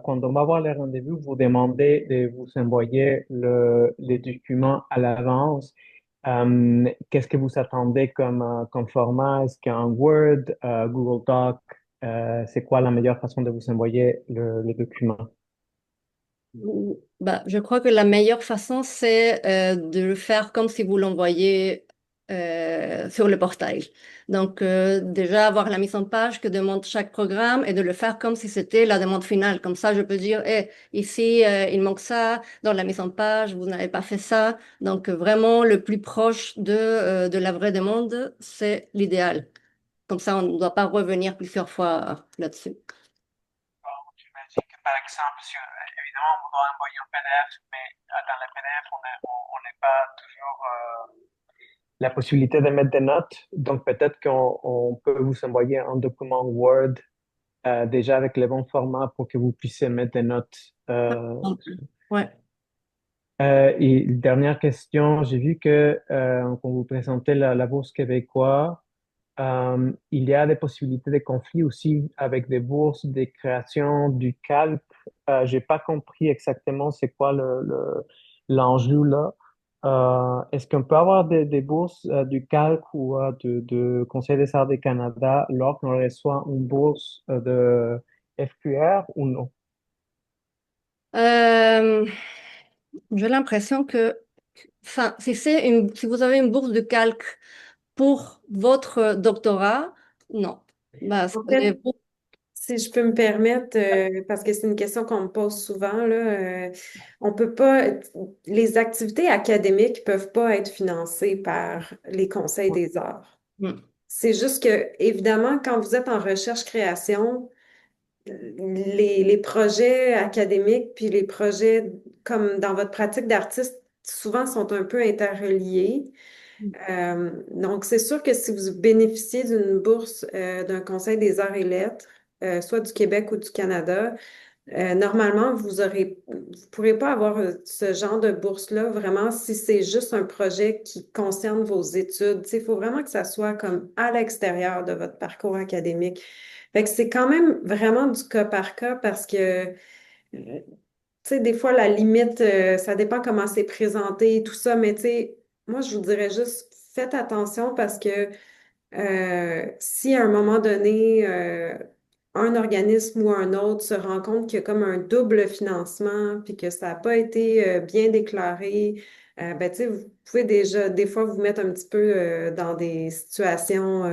quand on va voir les rendez-vous, vous demandez de vous envoyer les documents à l'avance. Qu'est-ce que vous attendez comme format? Est-ce qu'un Word, Google Doc, c'est quoi la meilleure façon de vous envoyer le document? Bah, je crois que la meilleure façon, c'est de le faire comme si vous l'envoyez sur le portail. Donc, déjà avoir la mise en page que demande chaque programme et de le faire comme si c'était la demande finale. Comme ça, je peux dire, ici, il manque ça dans la mise en page, vous n'avez pas fait ça. Donc, vraiment, le plus proche de la vraie demande, c'est l'idéal. Comme ça, on ne doit pas revenir plusieurs fois là-dessus. par exemple, évidemment, on doit envoyer un PDF, mais dans le PDF, on n'est pas toujours la possibilité de mettre des notes. Donc, peut-être qu'on peut vous envoyer un document Word déjà avec le bon format pour que vous puissiez mettre des notes. Ouais. Et dernière question, j'ai vu que quand vous présentez la bourse québécoise, il y a des possibilités de conflit aussi avec des bourses de création du calque. J'ai pas compris exactement c'est quoi l'enjeu là. Est-ce qu'on peut avoir des bourses du calque ou de Conseil des arts du Canada lorsqu'on reçoit une bourse de FQR ou non? Euh, j'ai l'impression que, enfin, si vous avez une bourse de calque pour votre doctorat, non. Bah, En fait, c'est pour- si je peux me permettre, parce que c'est une question qu'on me pose souvent, là, on peut pas, les activités académiques peuvent pas être financées par les conseils des arts. Hmm. C'est juste que, évidemment, quand vous êtes en recherche-création, les projets académiques puis les projets comme dans votre pratique d'artiste, souvent sont un peu interreliés. Donc, c'est sûr que si vous bénéficiez d'une bourse d'un Conseil des arts et lettres, soit du Québec ou du Canada, normalement, vous pourrez pas avoir ce genre de bourse-là vraiment si c'est juste un projet qui concerne vos études. Tu sais, il faut vraiment que ça soit comme à l'extérieur de votre parcours académique. Fait que c'est quand même vraiment du cas par cas parce que tu sais, des fois, la limite, ça dépend comment c'est présenté et tout ça, mais tu sais, moi, je vous dirais juste, faites attention parce que si à un moment donné, un organisme ou un autre se rend compte qu'il y a comme un double financement, puis que ça n'a pas été bien déclaré, ben, tu sais, vous pouvez déjà, des fois, vous mettre un petit peu dans des situations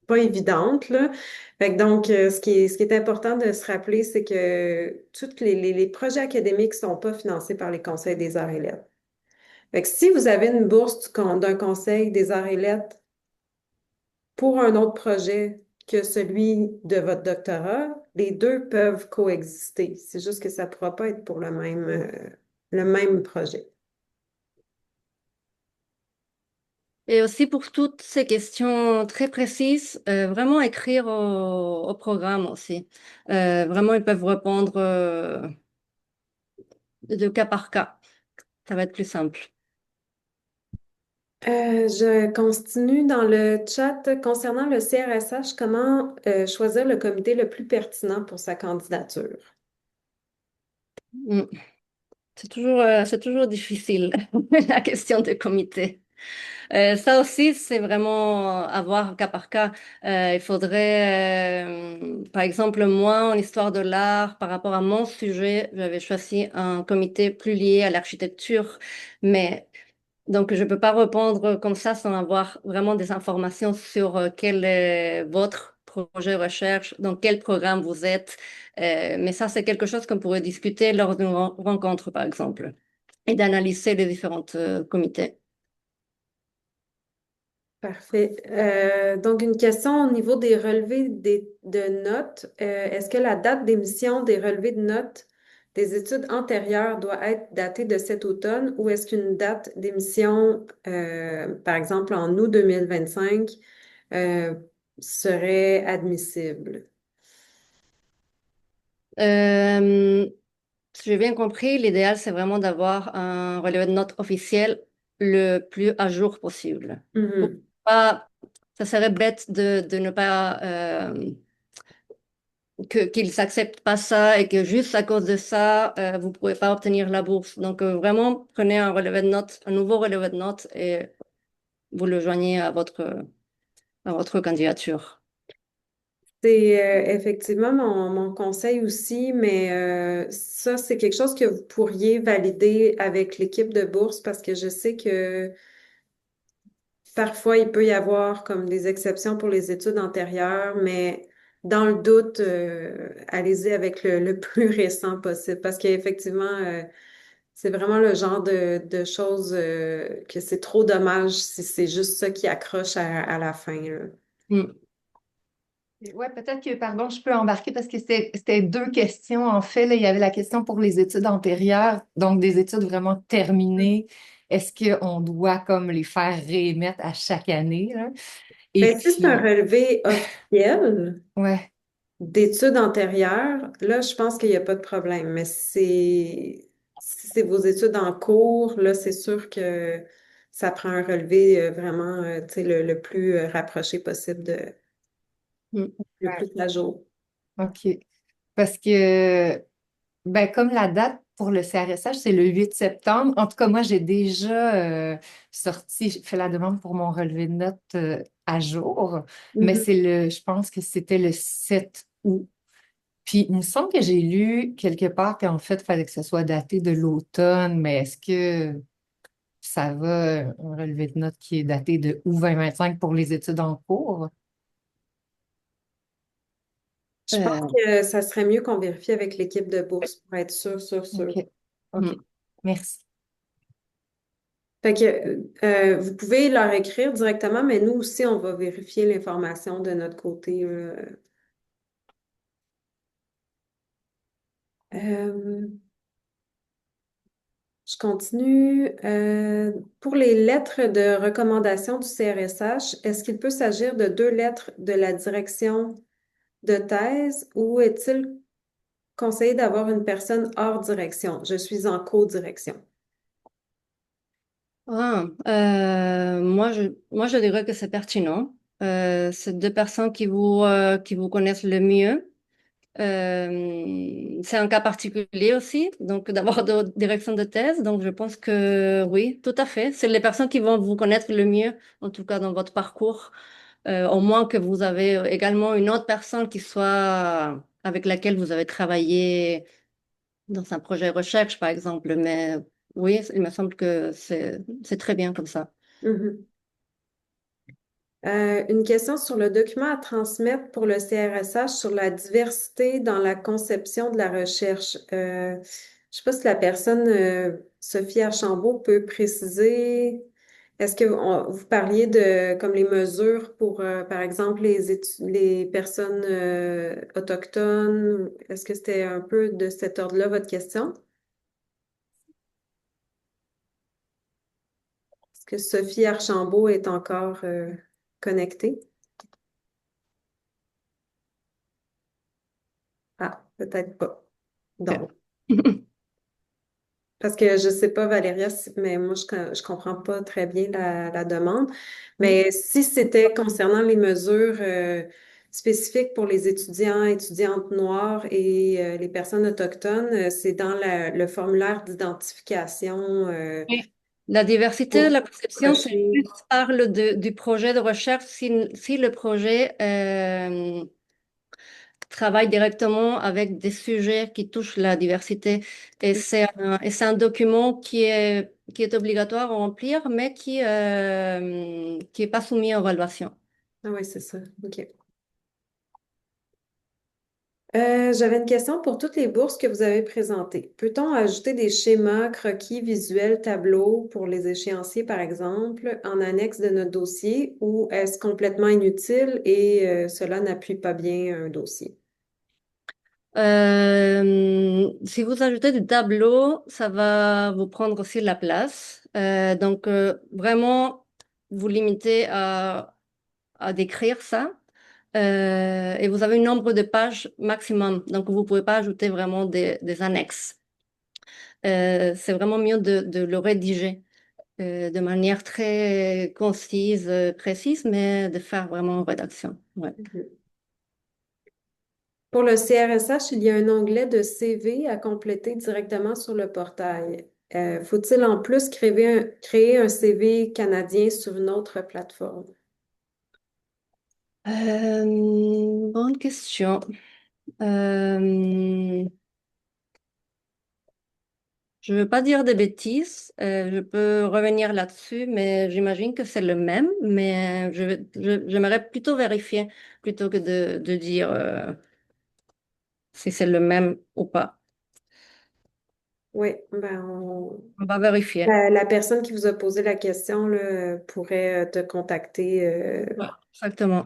pas évidente, là. Fait que donc, ce qui est important de se rappeler, c'est que tous les projets académiques ne sont pas financés par les conseils des arts et lettres. Fait que si vous avez une bourse d'un conseil des arts et lettres pour un autre projet que celui de votre doctorat, les deux peuvent coexister. C'est juste que ça ne pourra pas être pour le même projet. Et aussi pour toutes ces questions très précises, vraiment écrire au programme aussi. Vraiment, ils peuvent répondre de cas par cas. Ça va être plus simple. Je continue dans le chat concernant le CRSH, comment choisir le comité le plus pertinent pour sa candidature? Mm. C'est toujours difficile, la question de comité. Ça aussi, c'est vraiment à voir cas par cas. Il faudrait, par exemple, moi, en histoire de l'art, par rapport à mon sujet, j'avais choisi un comité plus lié à l'architecture, mais donc je peux pas répondre comme ça sans avoir vraiment des informations sur quel est votre projet de recherche, dans quel programme vous êtes. Mais ça, c'est quelque chose qu'on pourrait discuter lors d'une rencontre, par exemple, et d'analyser les différents comités. Parfait. Donc, une question au niveau des relevés de notes. Est-ce que la date d'émission des relevés de notes des études antérieures doit être datée de cet automne ou est-ce qu'une date d'émission, par exemple en août 2025, euh, serait admissible? Euh, Si j'ai bien compris, l'idéal, c'est vraiment d'avoir un relevé de notes officiel le plus à jour possible. Pour Mhm. pas, ça serait bête de ne pas qu'ils acceptent pas ça et que juste à cause de ça, vous pouvez pas obtenir la bourse. Donc vraiment, prenez un relevé de notes, un nouveau relevé de notes et vous le joignez à votre candidature. C'est effectivement mon conseil aussi, mais ça, c'est quelque chose que vous pourriez valider avec l'équipe de bourse parce que je sais que parfois, il peut y avoir comme des exceptions pour les études antérieures, mais dans le doute, allez-y avec le plus récent possible parce qu'effectivement, c'est vraiment le genre de choses que c'est trop dommage si c'est juste ça qui accroche à la fin, là. Mm. Ouais, peut-être que, pardon, je peux embarquer parce que c'était deux questions. En fait, là, il y avait la question pour les études antérieures, donc des études vraiment terminées. Est-ce qu'on doit comme les faire réémettre à chaque année, là? Et Ben, si c'est un puis, relevé officiel ouais, d'études antérieures, là, je pense qu'il n'y a pas de problème. Mais si c'est vos études en cours, là, c'est sûr que ça prend un relevé vraiment, tu sais, le plus rapproché possible Mm. le plus à jour. OK. Parce que, ben, comme la date pour le CRSH, c'est le 8 septembre. En tout cas, moi, j'ai déjà j'ai fait la demande pour mon relevé de notes à jour, mais Mhm. je pense que c'était le 7 août. Puis, il me semble que j'ai lu quelque part qu'en fait, il fallait que ce soit daté de l'automne, mais est-ce que ça va, un relevé de notes qui est daté de août 2025 pour les études en cours? Je pense Euh, que ça serait mieux qu'on vérifie avec l'équipe de bourse pour être sûr. OK. OK. mm. Merci. Fait que vous pouvez leur écrire directement, mais nous aussi, on va vérifier l'information de notre côté. Euh, je continue. Pour les lettres de recommandation du CRSH, est-ce qu'il peut s'agir de deux lettres de la direction de thèse ou est-il conseillé d'avoir une personne hors direction? Je suis en co-direction. Moi, je dirais que c'est pertinent. C'est deux personnes qui vous connaissent le mieux. C'est un cas particulier aussi, donc d'avoir de direction de thèse. Donc, je pense que oui, tout à fait. C'est les personnes qui vont vous connaître le mieux, en tout cas dans votre parcours. Au moins que vous avez également une autre personne qui soit avec laquelle vous avez travaillé dans un projet recherche, par exemple. Mais oui, il me semble que c'est très bien comme ça. Mhm. Une question sur le document à transmettre pour le CRSH sur la diversité dans la conception de la recherche. Je ne sais pas si la personne, Sophie Archambault, peut préciser. Est-ce que vous parliez de comme les mesures pour, par exemple, les personnes autochtones? Est-ce que c'était un peu de cet ordre-là votre question? Est-ce que Sophie Archambault est encore connectée? Ah, peut-être pas. Ok. Donc, parce que je sais pas, Valéria, mais moi, je comprends pas très bien la demande. Mais si c'était concernant les mesures spécifiques pour les étudiants, étudiantes noires et les personnes autochtones, c'est dans le formulaire d'identification Oui. La diversité de pour la conception, c'est plus cocher. parle du projet de recherche si le projet travaille directement avec des sujets qui touchent la diversité. Et c'est un document qui est obligatoire à remplir, mais qui est pas soumis à évaluation. Ah oui, c'est ça. OK. J'avais une question pour toutes les bourses que vous avez présentées. Peut-on ajouter des schémas, croquis, visuels, tableaux pour les échéanciers, par exemple, en annexe de notre dossier ou est-ce complètement inutile et cela n'appuie pas bien un dossier? Si vous ajoutez du tableau, ça va vous prendre aussi de la place. Donc, vraiment, vous limitez à décrire ça. Et vous avez un nombre de pages maximum. Donc, vous ne pouvez pas ajouter vraiment des annexes. C'est vraiment mieux de le rédiger de manière très concise, précise, mais de faire vraiment une rédaction. Ouais. Mhm. Pour le CRSH, il y a un onglet de CV à compléter directement sur le portail. Faut-il en plus créer un CV canadien sur une autre plateforme? Bonne question. Euh, je ne veux pas dire des bêtises. Je peux revenir là-dessus, mais j'imagine que c'est le même. Mais j'aimerais plutôt vérifier plutôt que de dire si c'est le même ou pas. Oui, On va vérifier. la personne qui vous a posé la question là, pourrait te contacter. Ouais, exactement.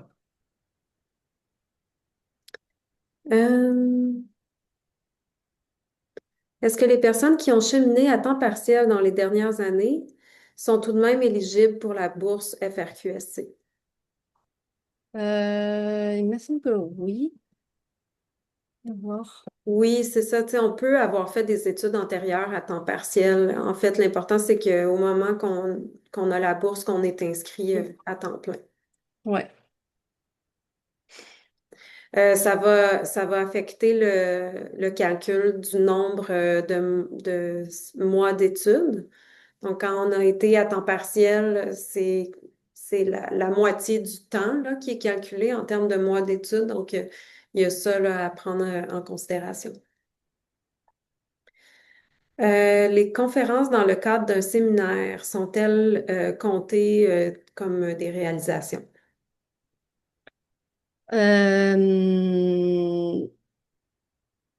Euh, Est-ce que les personnes qui ont cheminé à temps partiel dans les dernières années sont tout de même éligibles pour la bourse FRQSC? Il me semble que oui. On va voir. Oui, c'est ça. Tu sais, on peut avoir fait des études antérieures à temps partiel. En fait, l'important, c'est qu'au moment qu'on a la bourse, qu'on est inscrit à temps plein. Ouais. Ça va affecter le calcul du nombre de mois d'études. Donc, quand on a été à temps partiel, c'est la moitié du temps là, qui est calculé en termes de mois d'études. Donc, il y a ça là, à prendre en considération. Les conférences dans le cadre d'un séminaire sont-elles comptées comme des réalisations? Euh,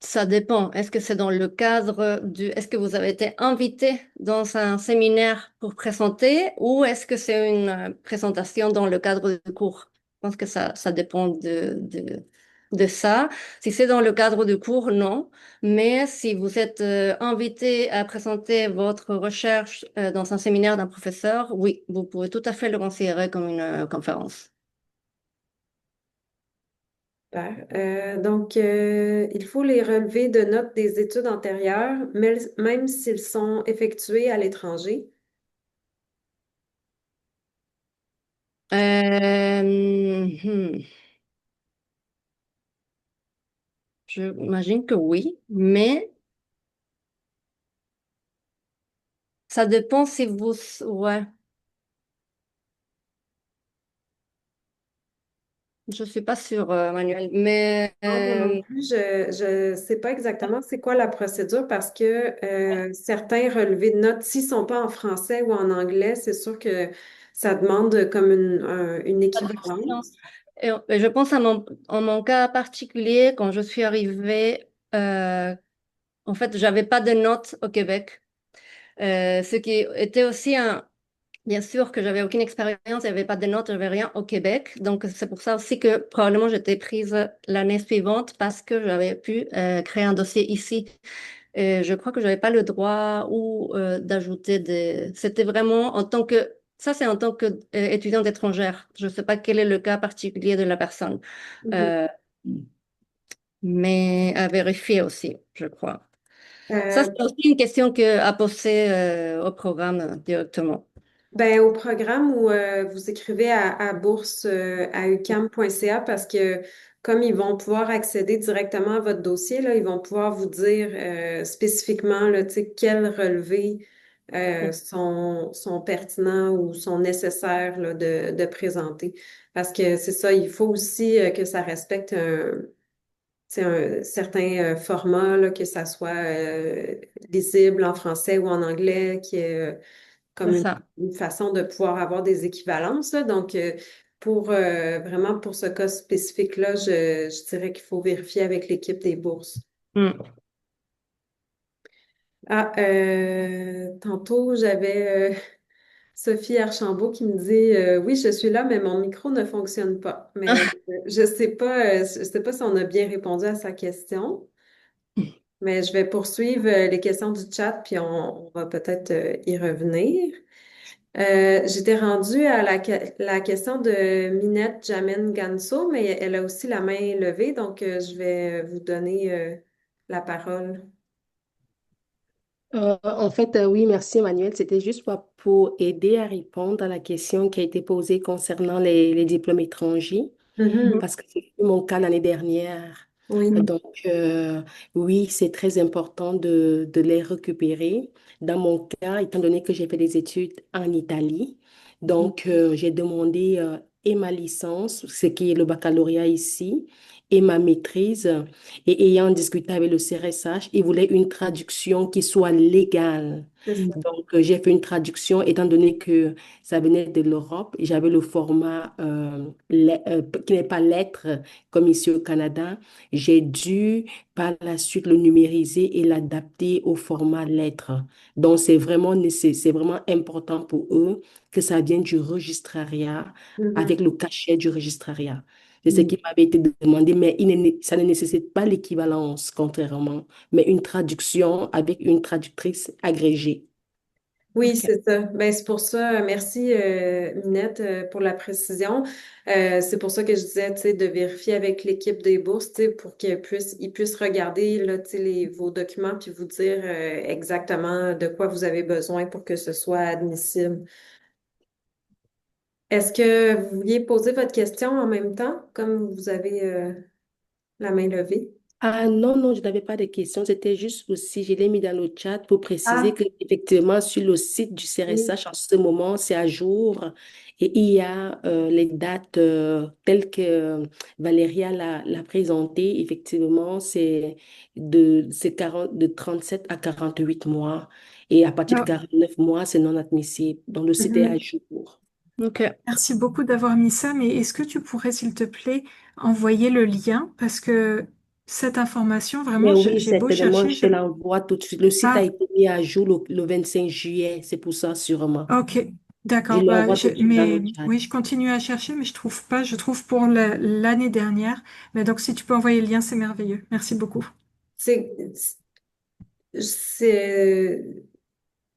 Ça dépend. Est-ce que c'est dans le cadre est-ce que vous avez été invité dans un séminaire pour présenter ou est-ce que c'est une présentation dans le cadre du cours? Je pense que ça dépend de ça. Si c'est dans le cadre du cours, non. Mais si vous êtes invité à présenter votre recherche dans un séminaire d'un professeur, oui, vous pouvez tout à fait le considérer comme une conférence. Super. Donc, il faut les relevés de notes des études antérieures, même s'ils sont effectués à l'étranger. Hmm. J'imagine que oui, mais ça dépend si vous... Ouais, je suis pas sûre, Manuel, mais Non, moi non plus, je sais pas exactement c'est quoi la procédure parce que certains relevés de notes, s'ils sont pas en français ou en anglais, c'est sûr que ça demande comme une traduction. équivalence. Et je pense en mon cas particulier, quand je suis arrivée, en fait, j'avais pas de notes au Québec. Ce qui était aussi un... Bien sûr que j'avais aucune expérience, il n'y avait pas de notes, j'avais rien au Québec. Donc, c'est pour ça aussi que probablement j'étais prise l'année suivante parce que j'avais pu créer un dossier ici. Et je crois que je n'avais pas le droit ou d'ajouter des... C'était vraiment en tant que... Ça, c'est en tant qu'étudiante étrangère. Je ne sais pas quel est le cas particulier de la personne. Mhm. Euh, mais à vérifier aussi, je crois. Ça, Euh, c'est aussi une question à poser au programme directement. Ben, au programme où vous écrivez à bourse à ucam.ca parce que comme ils vont pouvoir accéder directement à votre dossier, là, ils vont pouvoir vous dire spécifiquement là, tu sais, quels relevés sont pertinents ou sont nécessaires là, de présenter. Parce que c'est ça, il faut aussi que ça respecte tu sais, un certain format, là, que ça soit lisible en français ou en anglais, qui est C'est comme ça. une façon de pouvoir avoir des équivalences, là. Donc, pour vraiment pour ce cas spécifique-là, je dirais qu'il faut vérifier avec l'équipe des bourses. Mm. Ah, tantôt, j'avais Sophie Archambault qui me dit oui, je suis là, mais mon micro ne fonctionne pas. Mais je sais pas si on a bien répondu à sa question. Mais je vais poursuivre les questions du chat, puis on va peut-être y revenir. J'étais rendue à la question de Minette Jamen Ganso, mais elle a aussi la main levée, donc je vais vous donner la parole. En fait, oui, merci Emmanuel. C'était juste pour aider à répondre à la question qui a été posée concernant les diplômes étrangers, Mhm. parce que c'est mon cas l'année dernière. Oui. Donc, oui, c'est très important de les récupérer. Dans mon cas, étant donné que j'ai fait des études en Italie, donc j'ai demandé et ma licence, ce qui est le baccalauréat ici, et ma maîtrise. Et ayant discuté avec le CRSH, ils voulaient une traduction qui soit légale. C'est ça. Donc, j'ai fait une traduction étant donné que ça venait de l'Europe et j'avais le format qui n'est pas lettre comme ici au Canada. J'ai dû par la suite le numériser et l'adapter au format lettre. Donc, c'est vraiment important pour eux que ça vienne du registrariat Mhm. avec le cachet du registrariat. C'est ce qui m'avait été demandé, mais ça ne nécessite pas l'équivalence, contrairement, mais une traduction avec une traductrice agrégée. Oui, OK. c'est ça. Ben, c'est pour ça, merci Minette pour la précision. C'est pour ça que je disais, tu sais, de vérifier avec l'équipe des bourses, tu sais, pour ils puissent regarder là, tu sais, vos documents puis vous dire exactement de quoi vous avez besoin pour que ce soit admissible. Est-ce que vous vouliez poser votre question en même temps, comme vous avez la main levée? Ah non, non, je n'avais pas de questions. C'était juste aussi, je l'ai mis dans le chat pour préciser Ah, que effectivement sur le site du oui. CRSH, en ce moment, c'est à jour et il y a les dates telles que Valéria l'a présenté. Effectivement, c'est 40 de 37 à 48 mois et à partir de Alors, 49 mois, c'est non admissible. Donc le site est à Mhm. jour. Ok. merci beaucoup d'avoir mis ça, mais est-ce que tu pourrais, s'il te plaît, envoyer le lien? Parce que cette information, Mais vraiment, oui, j'ai beau certainement, chercher, je te l'envoie tout de suite. Le site a Ah, été mis à jour le 25 juillet, c'est pour ça sûrement. ok, Je d'accord. Bah, l'envoie tout de suite dans mais le chat. oui, je continue à chercher, mais je trouve pas. Je trouve pour l'année dernière. Mais donc, si tu peux envoyer le lien, c'est merveilleux. Merci beaucoup. C'est, c'est,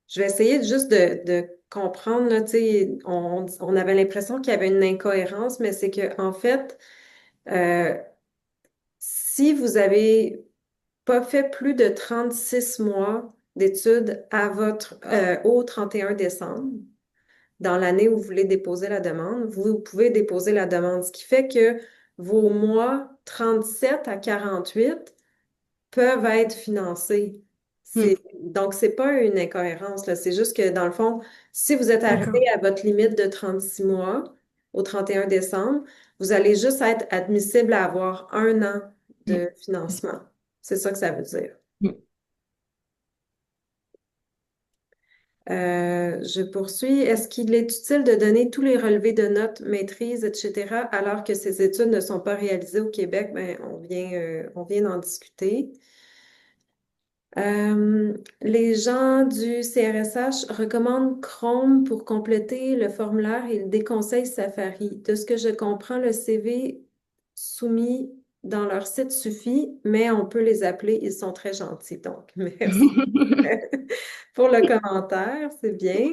je vais essayer juste de comprendre, là, tu sais, on avait l'impression qu'il y avait une incohérence, mais c'est que, en fait, euh, si vous avez pas fait plus de 36 mois d'études au 31 décembre, dans l'année où vous voulez déposer la demande, vous pouvez déposer la demande, ce qui fait que vos mois 37 à 48 peuvent être financés. Hmm. Donc, c'est pas une incohérence, là. C'est juste que, dans le fond, si vous êtes arrivé D'accord. à votre limite de 36 mois au 31 décembre, vous allez juste être admissible à avoir un an Hmm. de financement. C'est ça que ça veut dire. Hmm. Je poursuis. Est-ce qu'il est utile de donner tous les relevés de notes, maîtrise, etc., alors que ces études ne sont pas réalisées au Québec? Ben, on vient d'en discuter. Les gens du CRSH recommandent Chrome pour compléter le formulaire et ils déconseillent Safari. De ce que je comprends, le CV soumis dans leur site suffit, mais on peut les appeler, ils sont très gentils. Donc, merci pour le commentaire, c'est bien.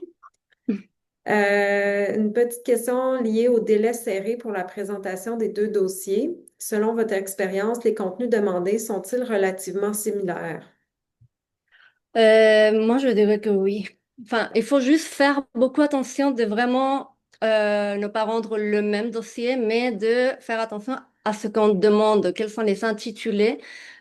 Une petite question liée au délai serré pour la présentation des deux dossiers. Selon votre expérience, les contenus demandés sont-ils relativement similaires? Moi, je dirais que oui. Enfin, il faut juste faire beaucoup attention de vraiment ne pas rendre le même dossier, mais de faire attention à ce qu'on demande, quels sont les intitulés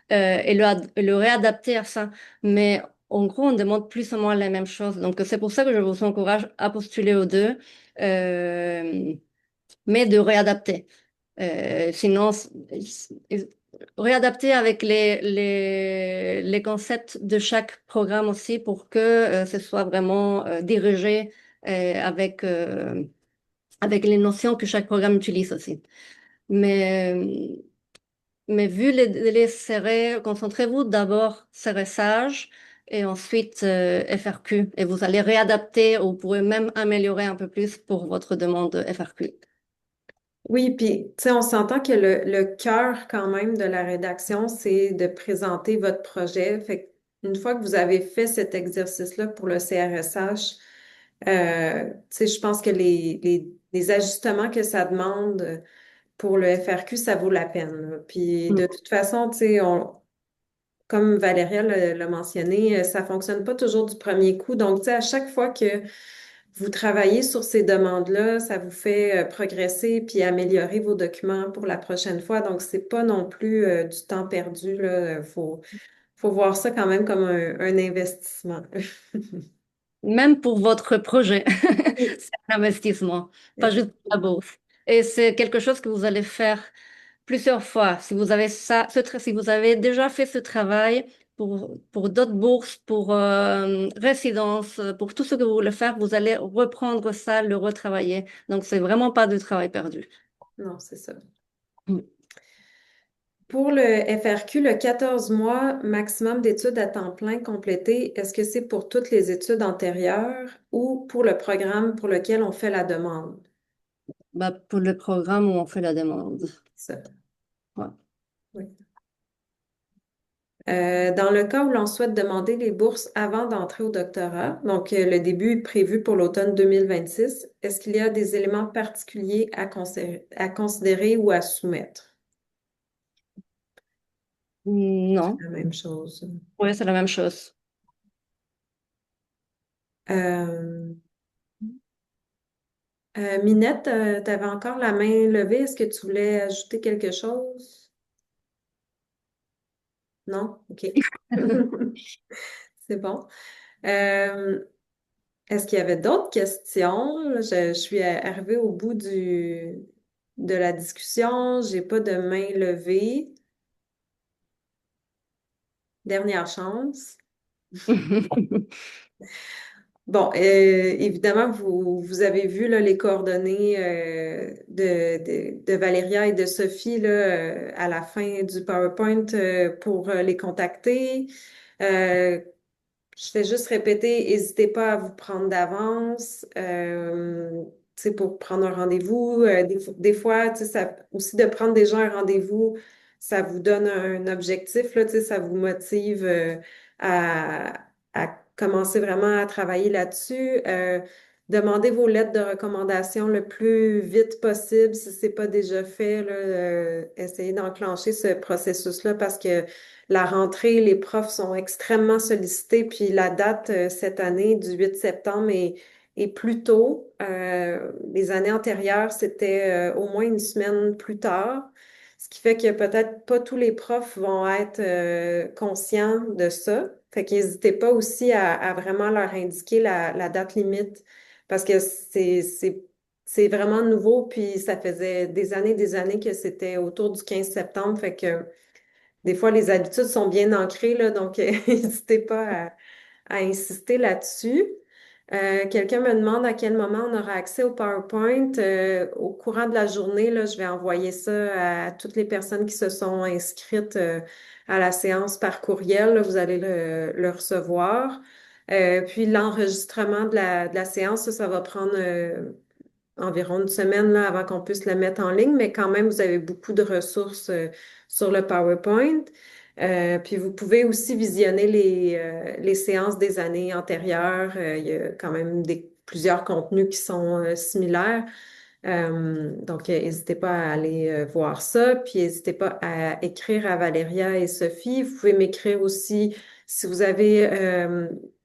et le réadapter à ça. Mais en gros, on demande plus ou moins la même chose. Donc, c'est pour ça que je vous encourage à postuler aux deux, euh, mais de réadapter. Sinon, réadapter avec les concepts de chaque programme aussi pour que ce soit vraiment dirigé avec, avec les notions que chaque programme utilise aussi. Mais, euh, mais vu les délais serrés, concentrez-vous d'abord serrage et ensuite FRQ. Et vous allez réadapter ou vous pourrez même améliorer un peu plus pour votre demande FRQ. Oui, puis tu sais, on s'entend que le cœur quand même de la rédaction, c'est de présenter votre projet. Fait une fois que vous avez fait cet exercice-là pour le CRSH, tu sais, je pense que les ajustements que ça demande pour le FRQ, ça vaut la peine, là. Puis de toute façon, tu sais, comme Valéria l'a mentionné, ça fonctionne pas toujours du premier coup. Donc, tu sais, à chaque fois que vous travaillez sur ces demandes-là, ça vous fait progresser puis améliorer vos documents pour la prochaine fois. Donc, c'est pas non plus du temps perdu, là. Faut voir ça quand même comme un investissement. Même pour votre projet, Oui. c'est un investissement, pas juste pour la bourse. Et c'est quelque chose que vous allez faire plusieurs fois. Si vous avez si vous avez déjà fait ce travail pour d'autres bourses, pour résidence, pour tout ce que vous voulez faire, vous allez reprendre ça, le retravailler. Donc, c'est vraiment pas du travail perdu. Non, c'est ça. Mm. Pour le FRQ, le 14 mois maximum d'études à temps plein complétées, est-ce que c'est pour toutes les études antérieures ou pour le programme pour lequel on fait la demande? Bah, pour le programme où on fait la demande. Ça. Ouais. Oui. Dans le cas où l'on souhaite demander les bourses avant d'entrer au doctorat, donc le début est prévu pour l'automne 2026, est-ce qu'il y a des éléments particuliers à considérer ou à soumettre? Non, La même chose. oui, c'est la même chose. Euh, Minette, tu avais encore la main levée. Est-ce que tu voulais ajouter quelque chose? Non? OK. C'est bon. Euh, Est-ce qu'il y avait d'autres questions? Je suis arrivée au bout de la discussion. J'ai pas de main levée. Dernière chance. Bon, évidemment, vous avez vu là, les coordonnées de Valéria et de Sophie là, à la fin du PowerPoint pour les contacter. Euh, Je fais juste répéter, n'hésitez pas à vous prendre d'avance, tu sais, pour prendre un rendez-vous. Des fois, tu sais, aussi de prendre déjà un rendez-vous, ça vous donne un objectif, là, tu sais, ça vous motive à commencer vraiment à travailler là-dessus. Demandez vos lettres de recommandation le plus vite possible si c'est pas déjà fait, là, essayez d'enclencher ce processus-là parce que la rentrée, les profs sont extrêmement sollicités, puis la date cette année du 8 septembre est plus tôt. Les années antérieures, c'était au moins une semaine plus tard, ce qui fait que peut-être pas tous les profs vont être conscients de ça. Fait qu'hésitez pas aussi à vraiment leur indiquer la date limite, parce que c'est vraiment nouveau, puis ça faisait des années que c'était autour du 15 septembre, fait que des fois, les habitudes sont bien ancrées, là, donc n'hésitez pas à insister là-dessus. Quelqu'un me demande à quel moment on aura accès au PowerPoint. Au courant de la journée, là, je vais envoyer ça à toutes les personnes qui se sont inscrites à la séance par courriel. Là, vous allez le recevoir. Puis l'enregistrement de la séance, ça va prendre environ une semaine là, avant qu'on puisse la mettre en ligne, mais quand même, vous avez beaucoup de ressources sur le PowerPoint. Puis vous pouvez aussi visionner les séances des années antérieures. Il y a quand même plusieurs contenus qui sont similaires. Donc, n'hésitez pas à aller voir ça. Puis, n'hésitez pas à écrire à Valéria et Sophie. Vous pouvez m'écrire aussi si vous avez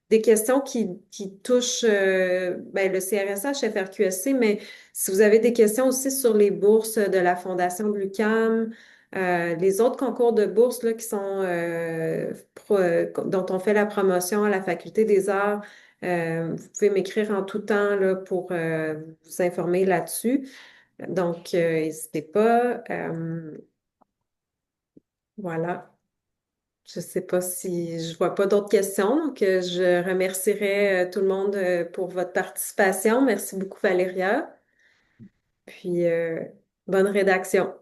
des questions qui touchent ben, le CRSH, FRQSC, mais si vous avez des questions aussi sur les bourses de la Fondation de l'UQAM, les autres concours de bourses là, qui sont dont on fait la promotion à la Faculté des Arts, vous pouvez m'écrire en tout temps là, pour vous informer là-dessus. Donc, n'hésitez pas. Voilà. Je ne sais pas si je vois pas d'autres questions. Donc, je remercierai tout le monde pour votre participation. Merci beaucoup, Valéria. Puis, bonne rédaction.